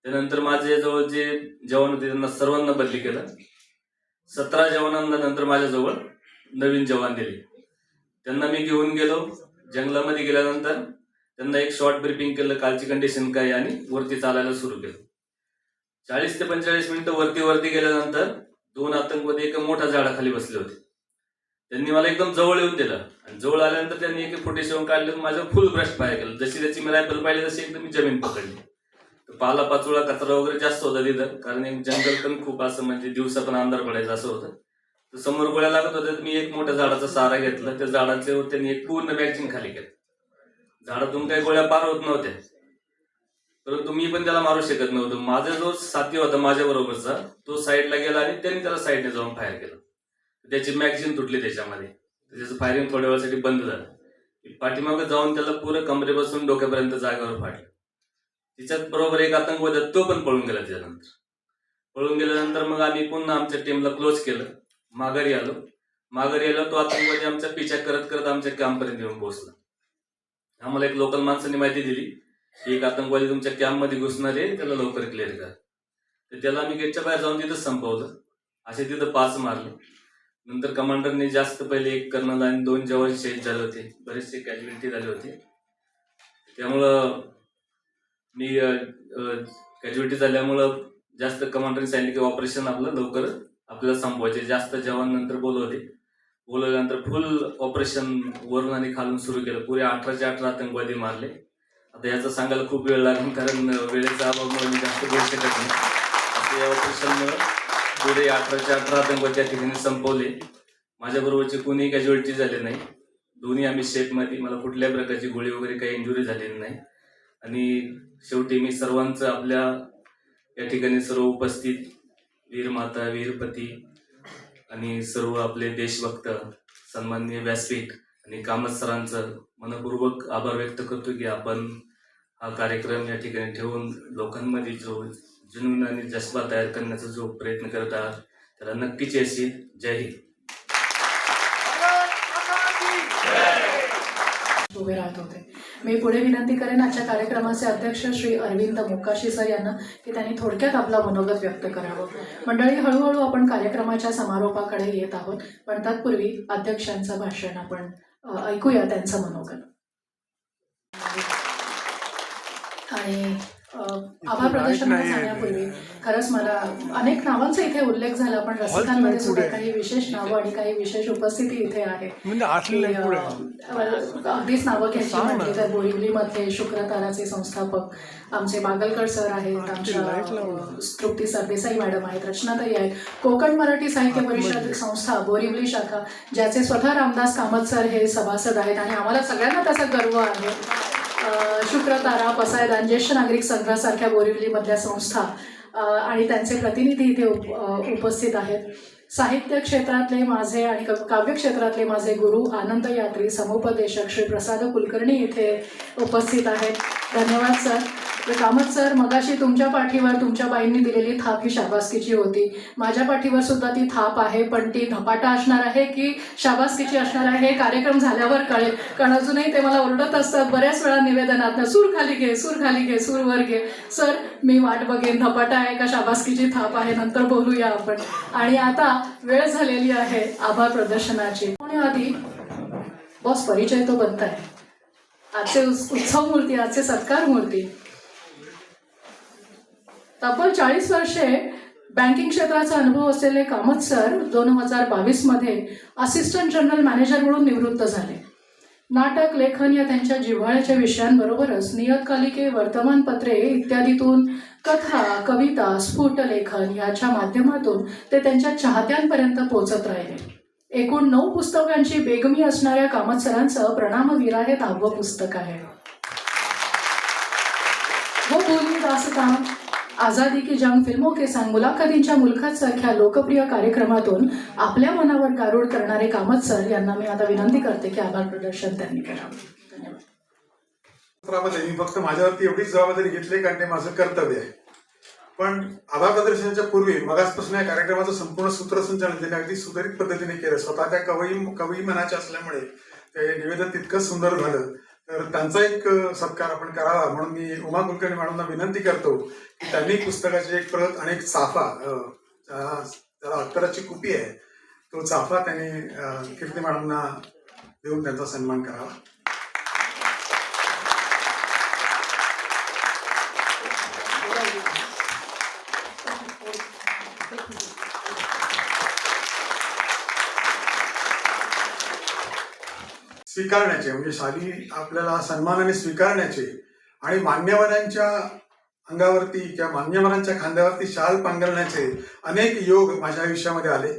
त्यानंतर माझ्याजवळ जे जवान होते त्यांना सर्वांना बदली केलं. 17 जवानांना नंतर माझ्याजवळ नवीन जवान दिले. त्यांना मी घेऊन गेलो. जंगलामध्ये गेल्यानंतर त्यांना एक शॉर्ट ब्रीफिंग केलं, कालची कंडिशन काय, आणि वरती चालायला सुरू केलं. 40 ते 45 मिनिटं वरती गेल्यानंतर 2 आतंकवादी एका मोठ्या झाडाखाली बसले होते. त्यांनी मला एकदम जवळ येऊन दिलं आणि जवळ आल्यानंतर त्यांनी AK-47 काढले, माझ्या फुल ब्रस्ट फायर केलं. जशी त्याची मी रायफल पाहिली तशी एकदम मी जमीन पकडली. पाला पाचोळा कचरा वगैरे जास्त होता तिथं, कारण एक जंगल पण खूप असं म्हणजे दिवसा पण अंधार पडायचं असं होतं. तर समोर गोळ्या लागत होत्या. मी एक मोठ्या झाडाचा सहारा घेतला. त्या झाडाचे त्यांनी एक पूर्ण मॅगझिन खाली केलं. झाडातून काही गोळ्या पार होत नव्हत्या, परंतु मी पण त्याला मारू शकत नव्हतो. माझा जो साथी होता माझ्या बरोबरचा, तो साईडला गेला आणि त्यांनी त्याला साईडने जाऊन फायर केलं. त्याची मॅगझिन तुटली त्याच्यामध्ये. त्याचं फायरिंग थोड्या वेळासाठी बंद झालं. पाठीमागं जाऊन त्याला पुरं कमरेपासून डोक्यापर्यंत जागेवर फाडलं. तिच्यात बरोबर एक आतंकवादी तो पण पळून गेला त्याच्यानंतर. पळून गेल्यानंतर मग आम्ही पुन्हा आमच्या टीमला क्लोज केलं. माघारी आलो. तो आतंकवादी आमचा पिछा करत करत आमच्या कॅम्पपर्यंत येऊन पोहोचला. आम्हाला एक लोकल माणसाने माहिती दिली की एक आतंकवादी तुमच्या कॅम्पमध्ये घुसणार आहे, त्याला लवकर क्लिअर करा. तर त्याला आम्ही गेटच्या बाहेर जाऊन तिथं संपवलं. असे तिथं 5 मारले. नंतर कमांडरने जास्त पहिले एक कर्नल आणि 2 जवान शहीद झाले होते. बरेचसे कॅज्युअलिटी झाले होते. त्यामुळं मी कॅज्युअलिटी झाल्यामुळं जास्त कमांडरने सांगितलं की ऑपरेशन आपलं लवकर आपल्याला संपवायचे. जास्त जवान नंतर बोलवल्यानंतर फुल ऑपरेशन वरून आणि खालून सुरू केलं. पुरे 18चे 18 आतंकवादी मारले. आता याचं सांगायला खूप वेळ लागेल, कारण वेळेचा अभावामुळे मी जास्त बोलू शकत नाही. असं या ऑपरेशनमुळे पुरे 18चे 18 आतंकवादी त्या ठिकाणी संपवले. माझ्याबरोबरचे कोणीही कॅज्युअलिटी झाले नाही. दोन्ही आम्ही सेफमध्ये, मला कुठल्याही प्रकारची गोळी वगैरे काही इंजुरी झालेली नाही. आणि शेवटी मी सर्वांचं, आपल्या या ठिकाणी सर्व उपस्थित वीर माता, वीरपती आणि सर्व आपले देशभक्त, सन्माननीय व्यासपीठ आणि कामत सरांचं मनपूर्वक आभार व्यक्त करतो की आपण हा कार्यक्रम या ठिकाणी ठेवून लोकांमध्ये जो जुनून आणि जज्बा तयार करण्याचा जो प्रयत्न करत आहात त्याला नक्कीच यश येईल. जय हिंद. उभे राहत होते. मी पुढे विनंती करेन आजच्या कार्यक्रमाचे अध्यक्ष श्री अरविंद मोकाशी सर यांना की त्यांनी थोडक्यात आपला मनोगत व्यक्त करावं. मंडळी, हळूहळू आपण कार्यक्रमाच्या समारोपाकडे येत आहोत, पण तत्पूर्वी अध्यक्षांचं भाषण आपण ऐकूया, त्यांचं मनोगत. आणि आभार प्रदर्शनाला जाण्यापूर्वी खरंच मला अनेक नावांचा इथे उल्लेख झाला, पण रसिकांमध्ये सुद्धा काही विशेष नावं आणि काही विशेष उपस्थिती इथे आहे. अगदीच नावं घ्यायची म्हटली तर बोरिवलीमधले शुक्रताराचे संस्थापक आमचे बागलकर सर आहेत, आमच्या तृप्ती सरदेसाई मॅडम आहेत, रचनाताई आहेत, कोकण मराठी साहित्य परिषद संस्था बोरिवली शाखा, ज्याचे स्वतः रामदास कामत सर हे सभासद आहेत आणि आम्हाला सगळ्यांना त्याचा गर्व आहे. शुक्रतारा, पसायदान, ज्येष्ठ नागरिक संघासारख्या बोरिवलीमधल्या संस्था आणि त्यांचे प्रतिनिधी इथे उपस्थित आहेत. साहित्य क्षेत्रातले माझे आणि काव्य क्षेत्रातले माझे गुरु, आनंद यात्री, समुपदेशक श्री प्रसाद कुलकर्णी इथे उपस्थित आहेत. धन्यवाद सर. कामत सर, मगाशी तुमच्या पाठीवर तुमच्या बाईंनी दिलेली थाप ही शाबासकीची होती. माझ्या पाठीवर सुद्धा ती थाप आहे, पण ती धपाटा असणार आहे की शाबासकीची असणार आहे हे कार्यक्रम झाल्यावर कळेल. कारण अजूनही ते मला ओरडत असतात बऱ्याच वेळा निवेदनात, सूर खाली घे, सूर खाली घे, सूर वर घे. सर, मी वाट बघेन, धपाटा आहे का शाबासकीची थाप आहे, नंतर बोलूया आपण. आणि आता वेळ झालेली आहे आभार प्रदर्शनाची. आधी बॉस परिचय तो बनत आहे. आजचे उत्सव मूर्ती, आजचे सत्कार मूर्ती. तब्बल 40 वर्षे बँकिंग क्षेत्राचा अनुभव असलेले कामत सर 2022 मध्ये असिस्टंट जनरल मॅनेजर म्हणून निवृत्त झाले. नाटक, लेखन या त्यांच्या जिव्हाळ्याच्या विषयांबरोबरच नियतकालिके, वर्तमानपत्रे इत्यादीतून कथा, कविता, स्फुट लेखन याच्या माध्यमातून ते त्यांच्या चाहत्यांपर्यंत पोहोचत राहिले. एकूण 9 पुस्तकांची बेगमी असणाऱ्या कामत सरांचं प्रणामवीरा हे 10वं पुस्तक आहे. वो बोली दास्तां, आझादी की जंग, फिल्मों के संग, मुलाखतींच्या मुलखात सारख्या लोकप्रिय कार्यक्रमातून आपल्या मनावर गारूड करणारे कामत सर यांना मी आता विनंती करते की आभार प्रदर्शन त्यांनी करावं. धन्यवाद. मी फक्त माझ्यावरती एवढीच जबाबदारी घेतली कारण ते माझं कर्तव्य आहे. पण आभार प्रदर्शनाच्या पूर्वी मगासपासून या कार्यक्रमाचं संपूर्ण सूत्रसंचालन त्यांनी अगदी सुधारित पद्धतीने केलं. स्वतः त्या कवी मनाचे असल्यामुळे ते निवेदन तितकंच सुंदर झालं. तर त्यांचा एक सत्कार आपण करावा म्हणून मी उमा कुलकर्णी मॅडमना विनंती करतो की त्यांनी पुस्तकाची एक प्रत आणि एक चाफा, त्याला अत्तराची कुपी आहे, तो चाफा त्यांनी कीर्ती मॅडमना देऊन त्यांचा सन्मान करावा. स्वीकारण्याचे म्हणजे शाली आपल्याला सन्मानाने स्वीकारण्याचे आणि मान्यवरांच्या अंगावरती किंवा मान्यवरांच्या खांद्यावरती शाल पांघरण्याचे अनेक योग माझ्या आयुष्यामध्ये आले.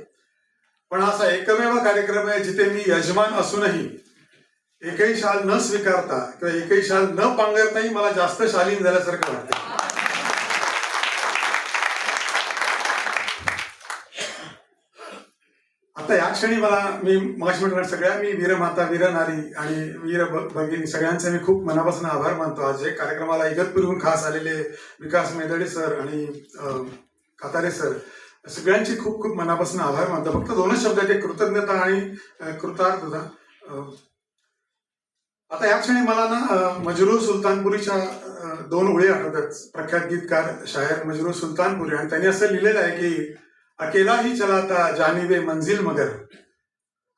पण असा एकमेव कार्यक्रम आहे जिथे मी यजमान असूनही एकही शाल न स्वीकारता किंवा एकही शाल न पांघरताही मला जास्त शालीन झाल्यासारखं वाटतं. आता या क्षणी मी मगाशी म्हटलं सगळ्या मी वीरमाता, वीरनारी आणि वीर भगिनी सगळ्यांचे मी खूप मनापासून आभार मानतो. आज हे कार्यक्रमाला इगतपुरीहून खास आलेले विकास मेदडे सर आणि कातारे सर, सगळ्यांची खूप खूप मनापासून आभार मानतो. फक्त दोनच शब्द आहेत, कृतज्ञता आणि कृतार्थता. आता या क्षणी मला ना मजरूर सुलतानपुरीच्या 2 ओळी आठवतात. प्रख्यात गीतकार शायर मजरूर सुलतानपुरी, आणि त्यांनी असं लिहिलेलं आहे की अकेला ही चलाता जानिबे मंजिल मगर,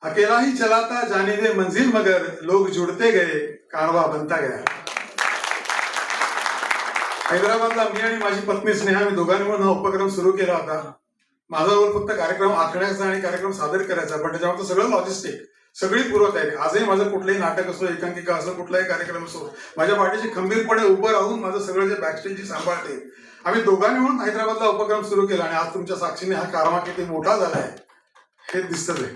अकेला ही चलाता जानिबे मंजिल मगर, लोग जुड़ते गए कारवा बनता गया. हैदराबादला मी आणि माझी पत्नी स्नेहा, मी दोघांनी म्हणून हा उपक्रम सुरू केला होता. माझा रोल फक्त कार्यक्रम आखण्याचा आणि कार्यक्रम सादर करायचा, पण त्याच्यावर सगळं लॉजिस्टिक, सगळी पूर्वतयारी. आजही माझं कुठलंही नाटक असो, एकांकिका असो, कुठलाही कार्यक्रम असो, माझ्या पाठीशी खंबीरपणे उभं राहून माझं सगळं जे बॅकस्टेज सांभाळते. आम्ही दोघांनी म्हणून हैदराबादला उपक्रम सुरू केला, आणि आज तुमच्या साक्षीने हा कारवा किती मोठा झालाय हे दिसतच आहे.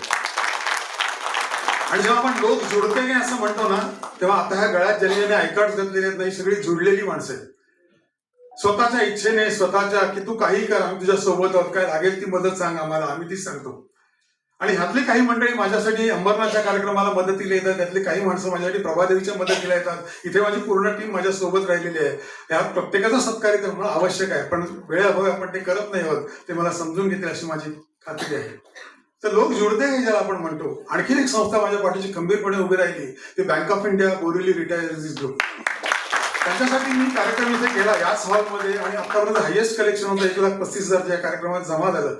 आणि जेव्हा आपण लोक जुडते गे असं म्हणतो ना, तेव्हा आता ह्या गळ्यात ज्यांनी ऐकाट घातलेले आहेत, नाही सगळी जुडलेली माणसं आहेत. स्वतःच्या इच्छेने, स्वतःच्या की तू काही कर, आम्ही तुझ्या सोबत आहोत, काय लागेल ती मदत सांग आम्हाला, आम्ही तीच सांगतो. आणि ह्यातली काही मंडळी माझ्यासाठी अंबरनाथच्या कार्यक्रमाला मदतीला येतात, त्यातली काही माणसं माझ्यासाठी प्रभादेवीच्या मदतीला येतात. इथे माझी पूर्ण टीम माझ्या सोबत राहिलेली आहे. ह्यात प्रत्येकाचा सत्कार इथे होणं आवश्यक आहे, पण वेळेअभावी आपण ते करत नाही आहोत, ते मला समजून घेतील अशी माझी खात्री आहे. तर लोक जुडते का ज्याला आपण म्हणतो, आणखीन एक संस्था माझ्या पाठीशी खंबीरपणे उभी राहिली, ती bank of India Borivali retired group. त्यांच्यासाठी मी कार्यक्रम इथे केला याच हॉलमध्ये, आणि आतापर्यंत हायेस्ट कलेक्शन होतं 1,35,000 या कार्यक्रमात जमा झालं.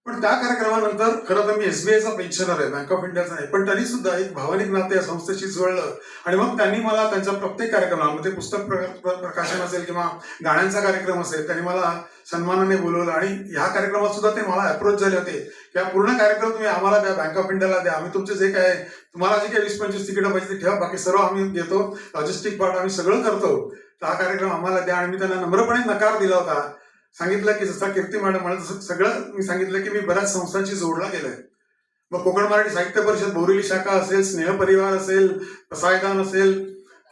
पण त्या कार्यक्रमानंतर खरं तर मी SBIचा पेन्शनर आहे, बँक ऑफ इंडियाचा नाही, पण तरी सुद्धा एक भावनिक नाते या संस्थेशी जुळलं. आणि मग त्यांनी मला त्यांच्या प्रत्येक कार्यक्रमामध्ये पुस्तक प्रकाशन असेल किंवा गाण्यांचा कार्यक्रम असेल, त्यांनी मला सन्मानाने बोलवलं. आणि ह्या कार्यक्रमात सुद्धा ते मला अप्रोच झाले होते की हा पूर्ण कार्यक्रम तुम्ही आम्हाला द्या, बँक ऑफ इंडियाला द्या, आम्ही तुमचे जे काय तुम्हाला जे काही 20-25 तिकीटं पाहिजे ते ठेवा, बाकी सर्व आम्ही देतो, लॉजिस्टिक पार्ट आम्ही सगळं करतो, तर हा कार्यक्रम आम्हाला द्या. आणि मी त्यांना नम्रपणे नकार दिला होता. सांगितलं की जसा कीर्ती मॅडम म्हणत तसं सगळं मी सांगितलं की मी बऱ्याच संस्थांशी जोडला गेलोय. मग कोकण मराठी साहित्य परिषद बोरिवली शाखा असेल, स्नेह परिवार असेल, पसायदान असेल,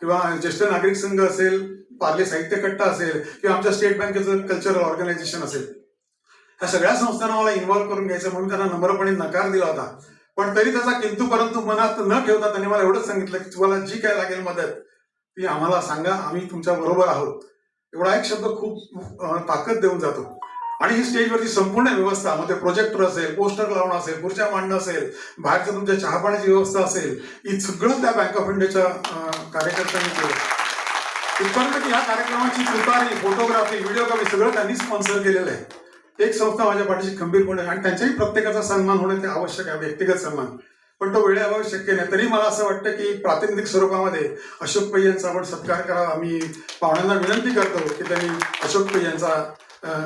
किंवा ज्येष्ठ नागरिक संघ असेल, पार्ले साहित्य कट्टा असेल, किंवा आमच्या स्टेट बँकेचं कल्चरल ऑर्गनायझेशन असेल, ह्या सगळ्या संस्थांना मला इन्व्हॉल्व्ह करून घ्यायचं म्हणून त्यांना नम्रपणे नकार दिला होता. पण तरी त्याचा किंतु परंतु मनात न ठेवता त्यांनी मला एवढंच सांगितलं की तुम्हाला जी काय लागेल मदत ती आम्हाला सांगा, आम्ही तुमच्या बरोबर आहोत. एवढा एक शब्द खूप ताकद देऊन जातो. आणि ही स्टेजवरची संपूर्ण व्यवस्था, मग ते प्रोजेक्टर असेल, पोस्टर लावणं असेल, खुर्च्या मांडणं असेल, बाहेरच्या तुमच्या चहापाण्याची व्यवस्था असेल, ही सगळं त्या बँक ऑफ इंडियाच्या कार्यकर्त्यांनी केलं. इथपर्यंत की या कार्यक्रमाची तुतारी, फोटोग्राफी, व्हिडिओग्राफी सगळं त्यांनी स्पॉन्सर केलेलं आहे. एक संस्था माझ्या पाठीशी खंबीरपणे, आणि त्यांच्याही प्रत्येकाचा सन्मान होणं ते आवश्यक आहे, व्यक्तिगत सन्मान, पण तो वेळेअभावी शक्य नाही. तरी मला असं वाटतं की प्रातिनिधिक स्वरूपामध्ये अशोक पै यांचा आपण सत्कार करावा. मी पाहुण्यांना विनंती करतो की त्यांनी अशोक पै यांचा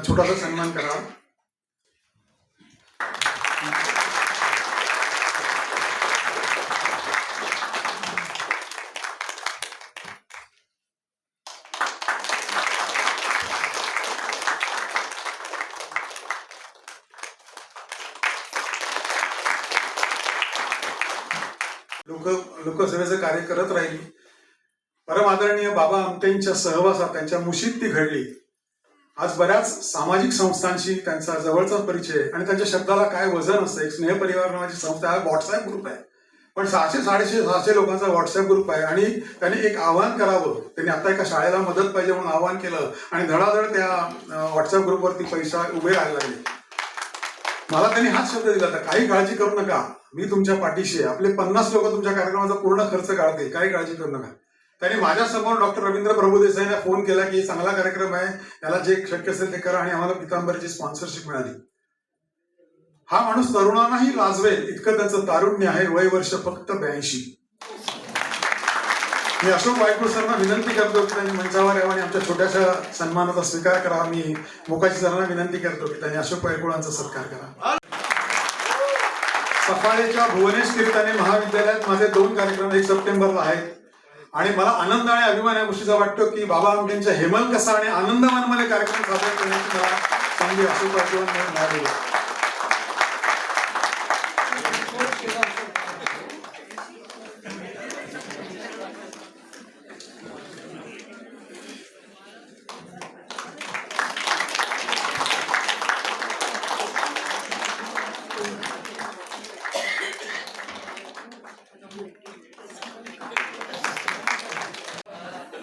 छोटासा सन्मान करावा. लोकसेवेचं कार्य करत राहिली. परम आदरणीय बाबा आमटेंच्या सहवासात त्यांच्या मुशीत ती घडली. आज बऱ्याच सामाजिक संस्थांशी त्यांचा जवळचा परिचय, आणि त्यांच्या शब्दाला काय वजन असतं. एक स्नेह परिवार नावाची संस्था, हा व्हॉट्सअप ग्रुप आहे, पण 600-650 लोकांचा व्हॉट्सअप ग्रुप आहे. आणि त्यांनी एक आवाहन करावं, त्यांनी आता एका शाळेला मदत पाहिजे म्हणून आवाहन केलं, आणि धडाधड त्या व्हॉट्सअप ग्रुपवरती पैसा उभे राहायला लागले. मला त्यांनी हाच शब्द दिला होता, काही काळजी करू नका, मी तुमच्या पाठीशी आहे. आपले 50 लोक तुमच्या कार्यक्रमाचा पूर्ण खर्च काढतील, काही काळजी करू नका. त्यांनी माझ्यासमोर डॉक्टर रवींद्र प्रभुदेसाईंना फोन केला की चांगला कार्यक्रम आहे, त्याला जे शक्य असेल ते करा, आणि आम्हाला पितांबरीची स्पॉन्सरशिप मिळाली. हा माणूस तरुणांनाही लाजवेल इतकं त्याचं तारुण्य आहे. वय वर्ष फक्त 82. मी अशोक वायकुळ सरांना विनंती करतो की त्यांनी मंचावर यावं आणि आमच्या छोट्याशा सन्मानाचा स्वीकार करावा. मी मोकाशी सरांना विनंती करतो की त्यांनी अशोक वायकुळांचा सत्कार करा. सफाळेच्या भुवनेश कीर्तने महाविद्यालयात माझे 2 कार्यक्रम 1 सप्टेंबरला आहेत, आणि मला आनंद आणि अभिमान या गोष्टीचा वाटतो की बाबा आमटेंच्या हेमल कसा आणि आनंद मनमध्ये कार्यक्रम सादर करण्याची मला संधी अशोक वायकुळांमुळे मिळाली.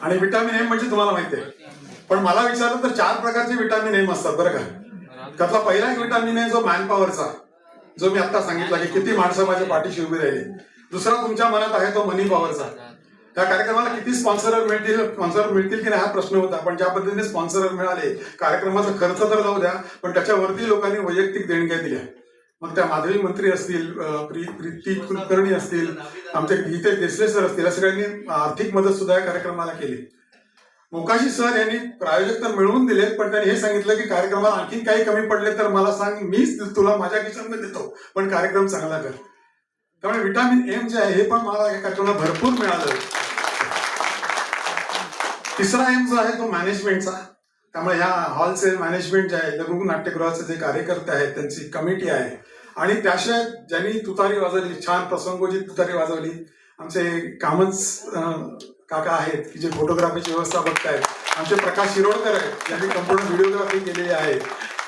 आणि विटामिन एम म्हणजे तुम्हाला माहिती आहे, पण मला विचारलं तर 4 प्रकारचे विटामिन एम असतात बरं का. त्यातला पहिला एक विटामिन आहे जो मॅनपॉवरचा, जो मी आता सांगितला की किती माणसं माझ्या पाठीशी उभी राहिली. दुसरा तुमच्या मनात आहे तो मनी पॉवरचा. त्या कार्यक्रमाला किती स्पॉन्सर मिळतील की नाही हा प्रश्न होता, पण ज्या पद्धतीने स्पॉन्सर मिळाले, कार्यक्रमाचा खर्च तर जाऊ द्या, पण त्याच्यावरती लोकांनी वैयक्तिक देणग्या दिल्या. मग त्या माधवी मंत्री असतील, प्रीती कुलकर्णी असतील, आमचे गीते देसले सर असतील, या सगळ्यांनी आर्थिक मदत सुद्धा या कार्यक्रमाला केली. मोकाशी सर यांनी प्रायोजक तर मिळवून दिले, पण त्यांनी हे सांगितलं की कार्यक्रमाला आणखी काही कमी पडले तर मला सांग, मीच तुला माझ्या किचनमध्ये देतो, पण कार्यक्रम चांगला कर. त्यामुळे विटामिन एम जे आहे हे पण मला या कार्यक्रमाला भरपूर मिळालं. तिसरा एम जो आहे तो मॅनेजमेंटचा. त्यामुळे ह्या हॉलचे मॅनेजमेंट जे आहे, दगडू नाट्यगृहाचे जे कार्यकर्ते आहेत त्यांची कमिटी आहे, आणि त्याशिवाय ज्यांनी तुतारी वाजवली, छान प्रसंगोचित तुतारी वाजवली, आमचे कामच काका आहेत की जे फोटोग्राफीची व्यवस्था बघतायत, आमचे प्रकाश शिरोडकर आहेत ज्यांनी संपूर्ण व्हिडिओग्राफी केलेली आहे.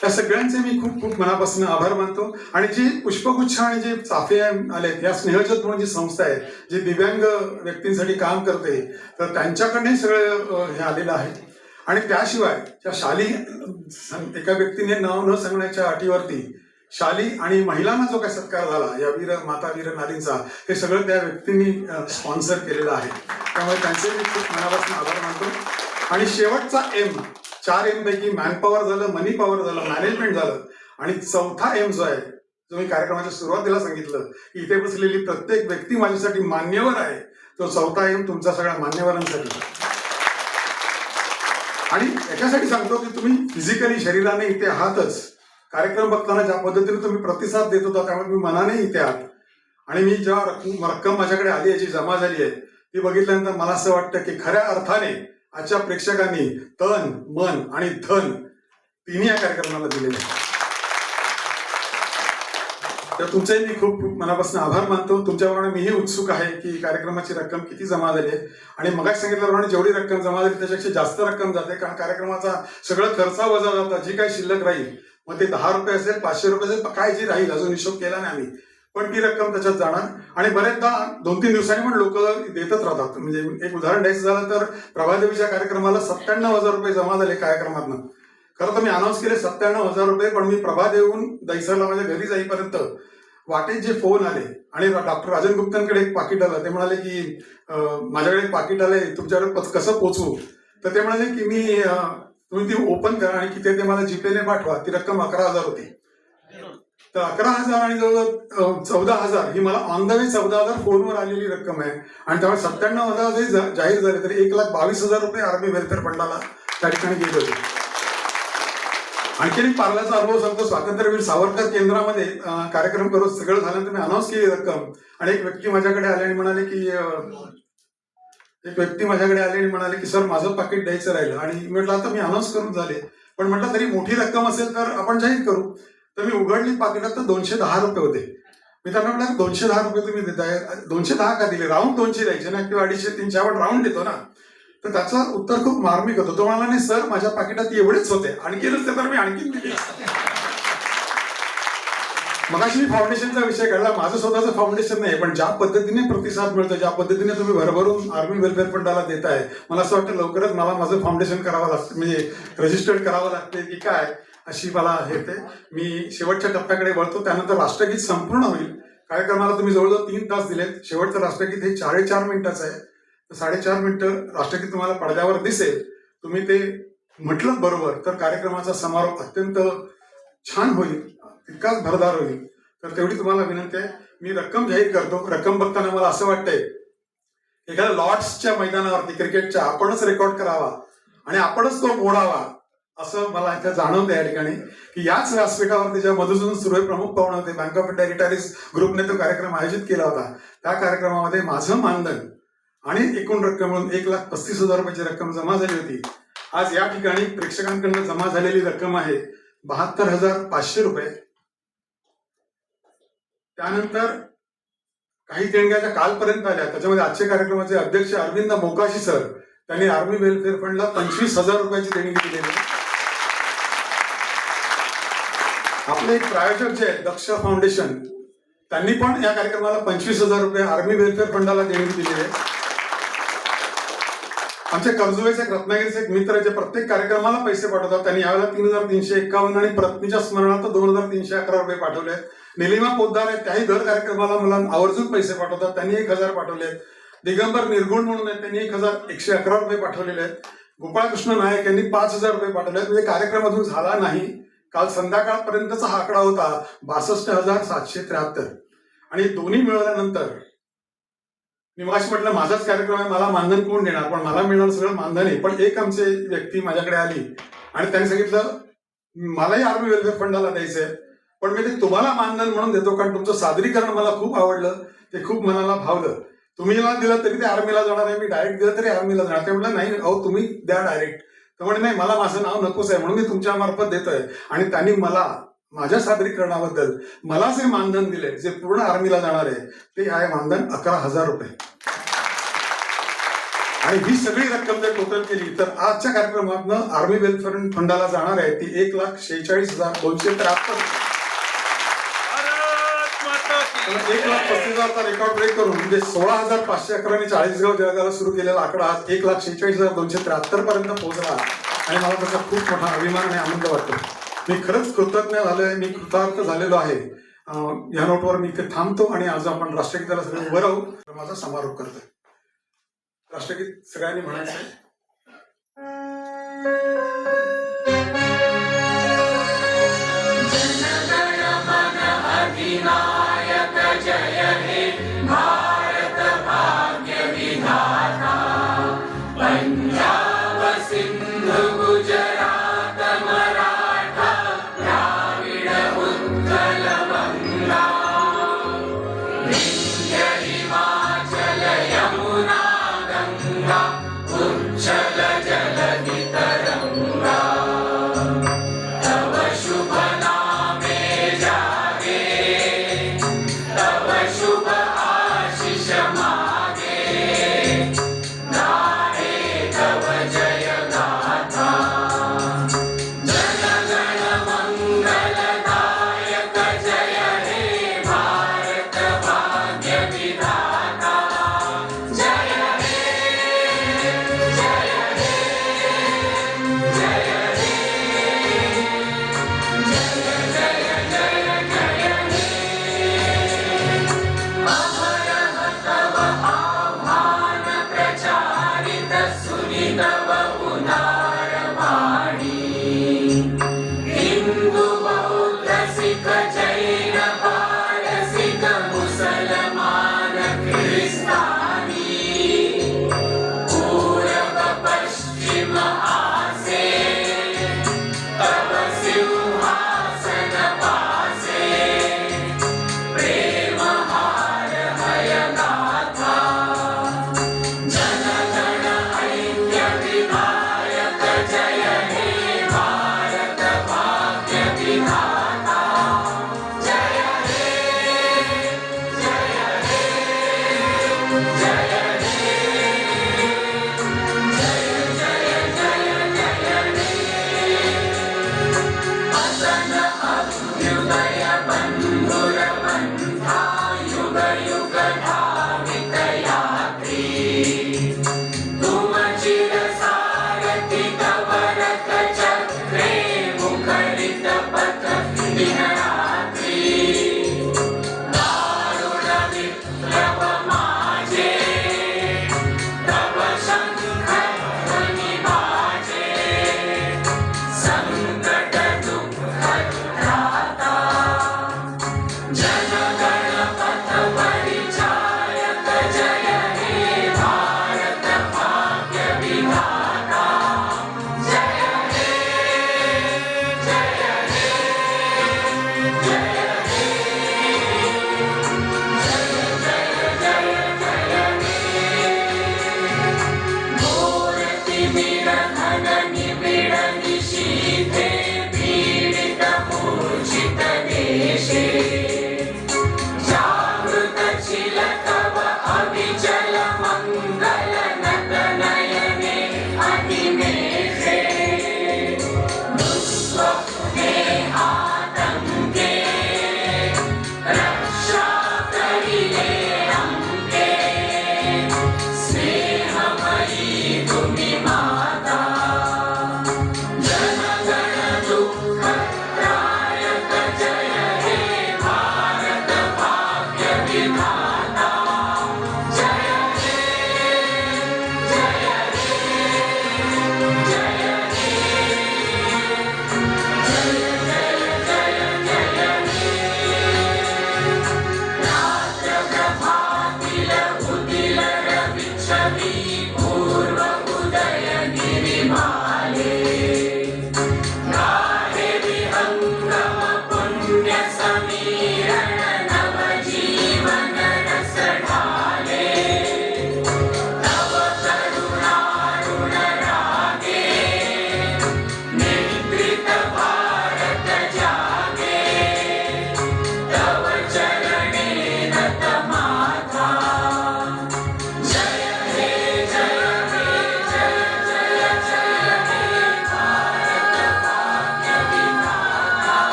त्या सगळ्यांचे मी खूप खूप मनापासून आभार मानतो. आणि जी पुष्पगुच्छ आणि जे चाफे आलेत, या स्नेहजत म्हणून जी संस्था आहे जी दिव्यांग व्यक्तींसाठी काम करते, तर त्यांच्याकडे सगळं हे आलेलं आहे. आणि त्याशिवाय त्या शाली, एका व्यक्तीने नाव न सांगण्याच्या अटीवरती शाली आणि महिलांना जो काही सत्कार झाला या माता वीर नारींचा, हे सगळं त्या व्यक्तींनी स्पॉन्सर केलेलं आहे. त्यामुळे त्यांचे मी खूप मनापासून आभार मानतो. आणि शेवटचा एम, 4 एम पैकी मॅनपॉवर झालं, मनी पॉवर झालं, मॅनेजमेंट झालं, आणि चौथा एम जो आहे, जो मी कार्यक्रमाच्या सुरुवातीला सांगितलं की इथे बसलेली प्रत्येक व्यक्ती माझ्यासाठी मान्यवर आहे, तो चौथा एम तुमचा सगळ्या मान्यवरांसाठी. आणि याच्यासाठी सांगतो की तुम्ही फिजिकली शरीराने इथे आहातच, कार्यक्रम बघताना ज्या पद्धतीने तुम्ही प्रतिसाद देत होता त्यामुळे तुम्ही मनाने इथे आहात. आणि मी जेव्हा रक्कम माझ्याकडे आली, याची जमा झाली आहे, ती बघितल्यानंतर मला असं वाटतं की खऱ्या अर्थाने आजच्या प्रेक्षकांनी तन, मन आणि धन तिन्ही या कार्यक्रमाला दिलेले आहे. तर तुमचेही मी खूप खूप मनापासून आभार मानतो. तुमच्याप्रमाणे मीही उत्सुक आहे की कार्यक्रमाची रक्कम किती जमा झाली आहे. आणि मगाच सांगितल्याप्रमाणे जेवढी रक्कम जमा झाली त्याच्यापेक्षा जास्त रक्कम जाते, कारण कार्यक्रमाचा सगळं खर्च वजा जाता, जी काही शिल्लक राहील, मग ते 10 रुपये असेल, 500 रुपये असेल, काय जी राहील, अजून हिशोब केला नाही आम्ही, पण ती रक्कम त्याच्यात जाणार. आणि बरेचदा 2-3 दिवसांनी पण लोक देतच राहतात. म्हणजे एक उदाहरण द्यायचं झालं तर प्रभादेवीच्या कार्यक्रमाला 97,000 रुपये जमा झाले कार्यक्रमातनं. खरं तर मी अनाऊन्स केले 97,000 रुपये, पण मी प्रभादेवून दैसरला माझ्या घरी जाईपर्यंत वाटेत जे फोन आले, आणि डॉक्टर राजन गुप्तांकडे एक पाकिट आलं, ते म्हणाले की माझ्याकडे एक पाकिट आलंय, तुमच्याकडे कसं पोचवू. तर ते म्हणाले की मी तुम्ही ती ओपन करा आणि किती ते मला जीपेने पाठवा. ती रक्कम 11,000 होती. तर 11,000 आणि जवळजवळ 14,000 ही मला ऑन द वे 14,000 फोनवर आलेली रक्कम आहे. आणि त्यामुळे 97,000 जरी जाहीर झाले तरी 1,22,000 रुपये आर्मी वेलफेअर फंडाला त्या ठिकाणी गेले होते. आणखी एक पार्ल्याचा अनुभव सांगतो. स्वातंत्र्यवीर सावरकर केंद्रामध्ये कार्यक्रम करून सगळं झाल्यानंतर मी अनाऊन्स केली रक्कम, आणि एक व्यक्ती माझ्याकडे आले आणि म्हणाले की सर माझं पाकिट द्यायचं राहिलं. आणि म्हटलं आता मी अनाऊन्स करून झाले, पण म्हटलं तरी मोठी रक्कम असेल तर आपण जाहीर करू. तर मी उघडली पाकिटात तर 210 रुपये होते. मी त्यांना म्हटलं 210 रुपये तुम्ही देताय, 210 का दिले, राऊंड 200 द्यायचे ना, किंवा 250-300 आपण राऊंड देतो ना. तर त्याचं उत्तर खूप मार्मिक होतं. तो म्हणाला नाही सर माझ्या पाकिटात एवढेच होते, आणखी नसते तर मी आणखीन दिले. मगाशी मी फाउंडेशनचा विषय काढला. माझं स्वतःचं फाउंडेशन नाही, पण ज्या पद्धतीने प्रतिसाद मिळतो, ज्या पद्धतीने तुम्ही भरभरून आर्मी वेलफेअर फंडाला देताय, मला असं वाटतं लवकरच मला माझं फाउंडेशन करावं लागतं, म्हणजे रजिस्टर्ड करावं लागते की काय, अशी मला हे ते. मी शेवटच्या टप्प्याकडे वळतो. त्यानंतर राष्ट्रगीत संपूर्ण होईल. कार्यक्रमाला तुम्ही जवळजवळ 3 तास दिलेत. शेवटचं राष्ट्रगीत हे 4.5 मिनिटाचं आहे. तर 4.5 मिनिटं राष्ट्रगीत तुम्हाला पडद्यावर दिसेल. तुम्ही ते म्हटलं बरोबर तर कार्यक्रमाचा समारोप अत्यंत छान होईल, तितकाच भरदार होईल. तर तेवढी तुम्हाला विनंती आहे. मी रक्कम जाहीर करतो. रक्कम बघताना मला असं वाटतंय एखाद्या लॉर्ड्सच्या मैदानावरती क्रिकेटच्या आपणच रेकॉर्ड करावा आणि आपणच तो मोडावा, असं मला इथे जाणवतं या ठिकाणी. की याच व्यासपीठावरती जेव्हा मधुसूदन सुर्वे प्रमुख पाहुणे होते, बँक ऑफ इंडिया रिटायरीज ग्रुपने तो कार्यक्रम आयोजित केला होता. त्या कार्यक्रमामध्ये माझं मानधन आणि एकूण रक्कम मिळून 1,35,000 रुपयाची रक्कम जमा झाली होती. आज या ठिकाणी प्रेक्षकांकडून जमा झालेली रक्कम आहे 72,500 रुपये. त्यानंतर काही देणग्या कालपर्यंत आल्या, त्याच्यामध्ये आजच्या कार्यक्रमाचे अध्यक्ष अरविंद मोकाशी सर, त्यांनी आर्मी वेलफेअर फंडला 25,000 रुपयाची देणगी दिलेली. आपले एक प्रायोजक जे आहेत दक्ष फाउंडेशन, त्यांनी पण या कार्यक्रमाला 25,000 रुपये आर्मी वेलफेअर फंडाला देणगी दिलेली आहे. आमच्या कर्जुवेचे एक रत्नागिरीचे एक मित्र जे प्रत्येक कार्यक्रमाला पैसे पाठवतात, त्यांनी यावेळेला 3,351 आणि पत्नीच्या स्मरणार्थ 2,311 रुपये पाठवले. निलिमा पोद्दार आहेत, त्याही दर कार्यक्रमाला मला आवर्जून पैसे पाठवतात, त्यांनी 1,000 पाठवले आहेत. दिगंबर निर्गुण म्हणून आहेत, त्यांनी 1,111 रुपये पाठवलेले आहेत. गोपाळकृष्ण नायक यांनी 5,000 रुपये पाठवले आहेत. म्हणजे कार्यक्रमातून झाला नाही. काल संध्याकाळपर्यंतचा हा आकडा होता 62,773 आणि दोन्ही मिळवल्यानंतर मी मगाशी म्हटलं माझाच कार्यक्रम आहे, मला मानधन कोण देणार, पण मला मिळणार सगळं मानधन आहे. पण एक आमची व्यक्ती माझ्याकडे आली आणि त्यांनी सांगितलं मलाही आर्मी वेलफेअर फंडाला द्यायचंय, पण मी ते तुम्हाला मानधन म्हणून देतो कारण तुमचं सादरीकरण मला खूप आवडलं, ते खूप मनाला भावलं. तुम्ही मला दिलं तरी ते आर्मीला जाणार आहे, मी डायरेक्ट दिलं तरी आर्मीला जाणार. ते म्हटलं नाही अहो तुम्ही द्या डायरेक्ट. तर म्हणे नाही मला माझं नाव नकोच आहे म्हणून मी तुमच्या मार्फत देतोय. आणि त्यांनी मला माझ्या सादरीकरणाबद्दल मला जे मानधन दिले जे पूर्ण आर्मीला जाणार आहे ते आहे मानधन 11,000 रुपये. आणि ही सगळी रक्कम जर टोटल केली तर आजच्या कार्यक्रमातनं आर्मी वेलफेअर फंडाला जाणार आहे ती 1,46,273. 1,35,000चा रेकॉर्ड ब्रेक करून म्हणजे 16,511 आणि 40गाव जळगावला सुरू केलेला आकडा 1,46,273 पर्यंत पोहोचला आणि मला त्याचा खूप मोठा अभिमान आणि आनंद वाटतो. मी खरंच कृतज्ञ झालोय, मी कृतार्थ झालेलो आहे. या नोटवर मी इथे थांबतो आणि आज आपण राष्ट्रगीताला सगळे उभं राहू माझा समारोप करतोय. राष्ट्रगीत सगळ्यांनी म्हणायचं आहे. जय हे भारत भाग्य विधाता, पंजाब सिंधु गुजरात मराठा द्राविड उत्कल बंगा, विंध्य हिमाचल यमुना गंगा उच्छल जलधि तरंगा, तव शुभ नामे जागे तव शुभ आशीष मागे, गाहे तव जय गाथा, जन गण मंगलदायक जय हे भारत भाग्य विधाता, जय हे जय हे जय हे जय जय जय जय हे, अभयः तव आह्वान प्रचारित सुनि तव उदार वाणी, हिंदू बौद्ध सिख जैन पारसिक मुसलमान ख्रिस्तानी, पूरब पश्चिम आसे तव सिंहासन पासे, प्रेम हार हय गाथा, जन गण ऐक्य विधायक जय हे भारत भाग्य विधाता, जय हे जय हे जय हे जय जय जय जय हे, असन अभ्युदय बंधुर बंधा युग युग धावित यात्री, तुम चिर सारथि तव रथ चक्रे मुखरित पथ दिन रात्रि, दारुण विप्लव माजे तव शंख ध्वनि बाजे, संकट दुख त्राता, जन गण पथ परिचायक जय हे भारत भाग्य विधाता, जय हे जय हे जय हे जय जय जय हे, घोर तिमिर घन निबिड़ निशीथे पीडित मूर्छित देशे,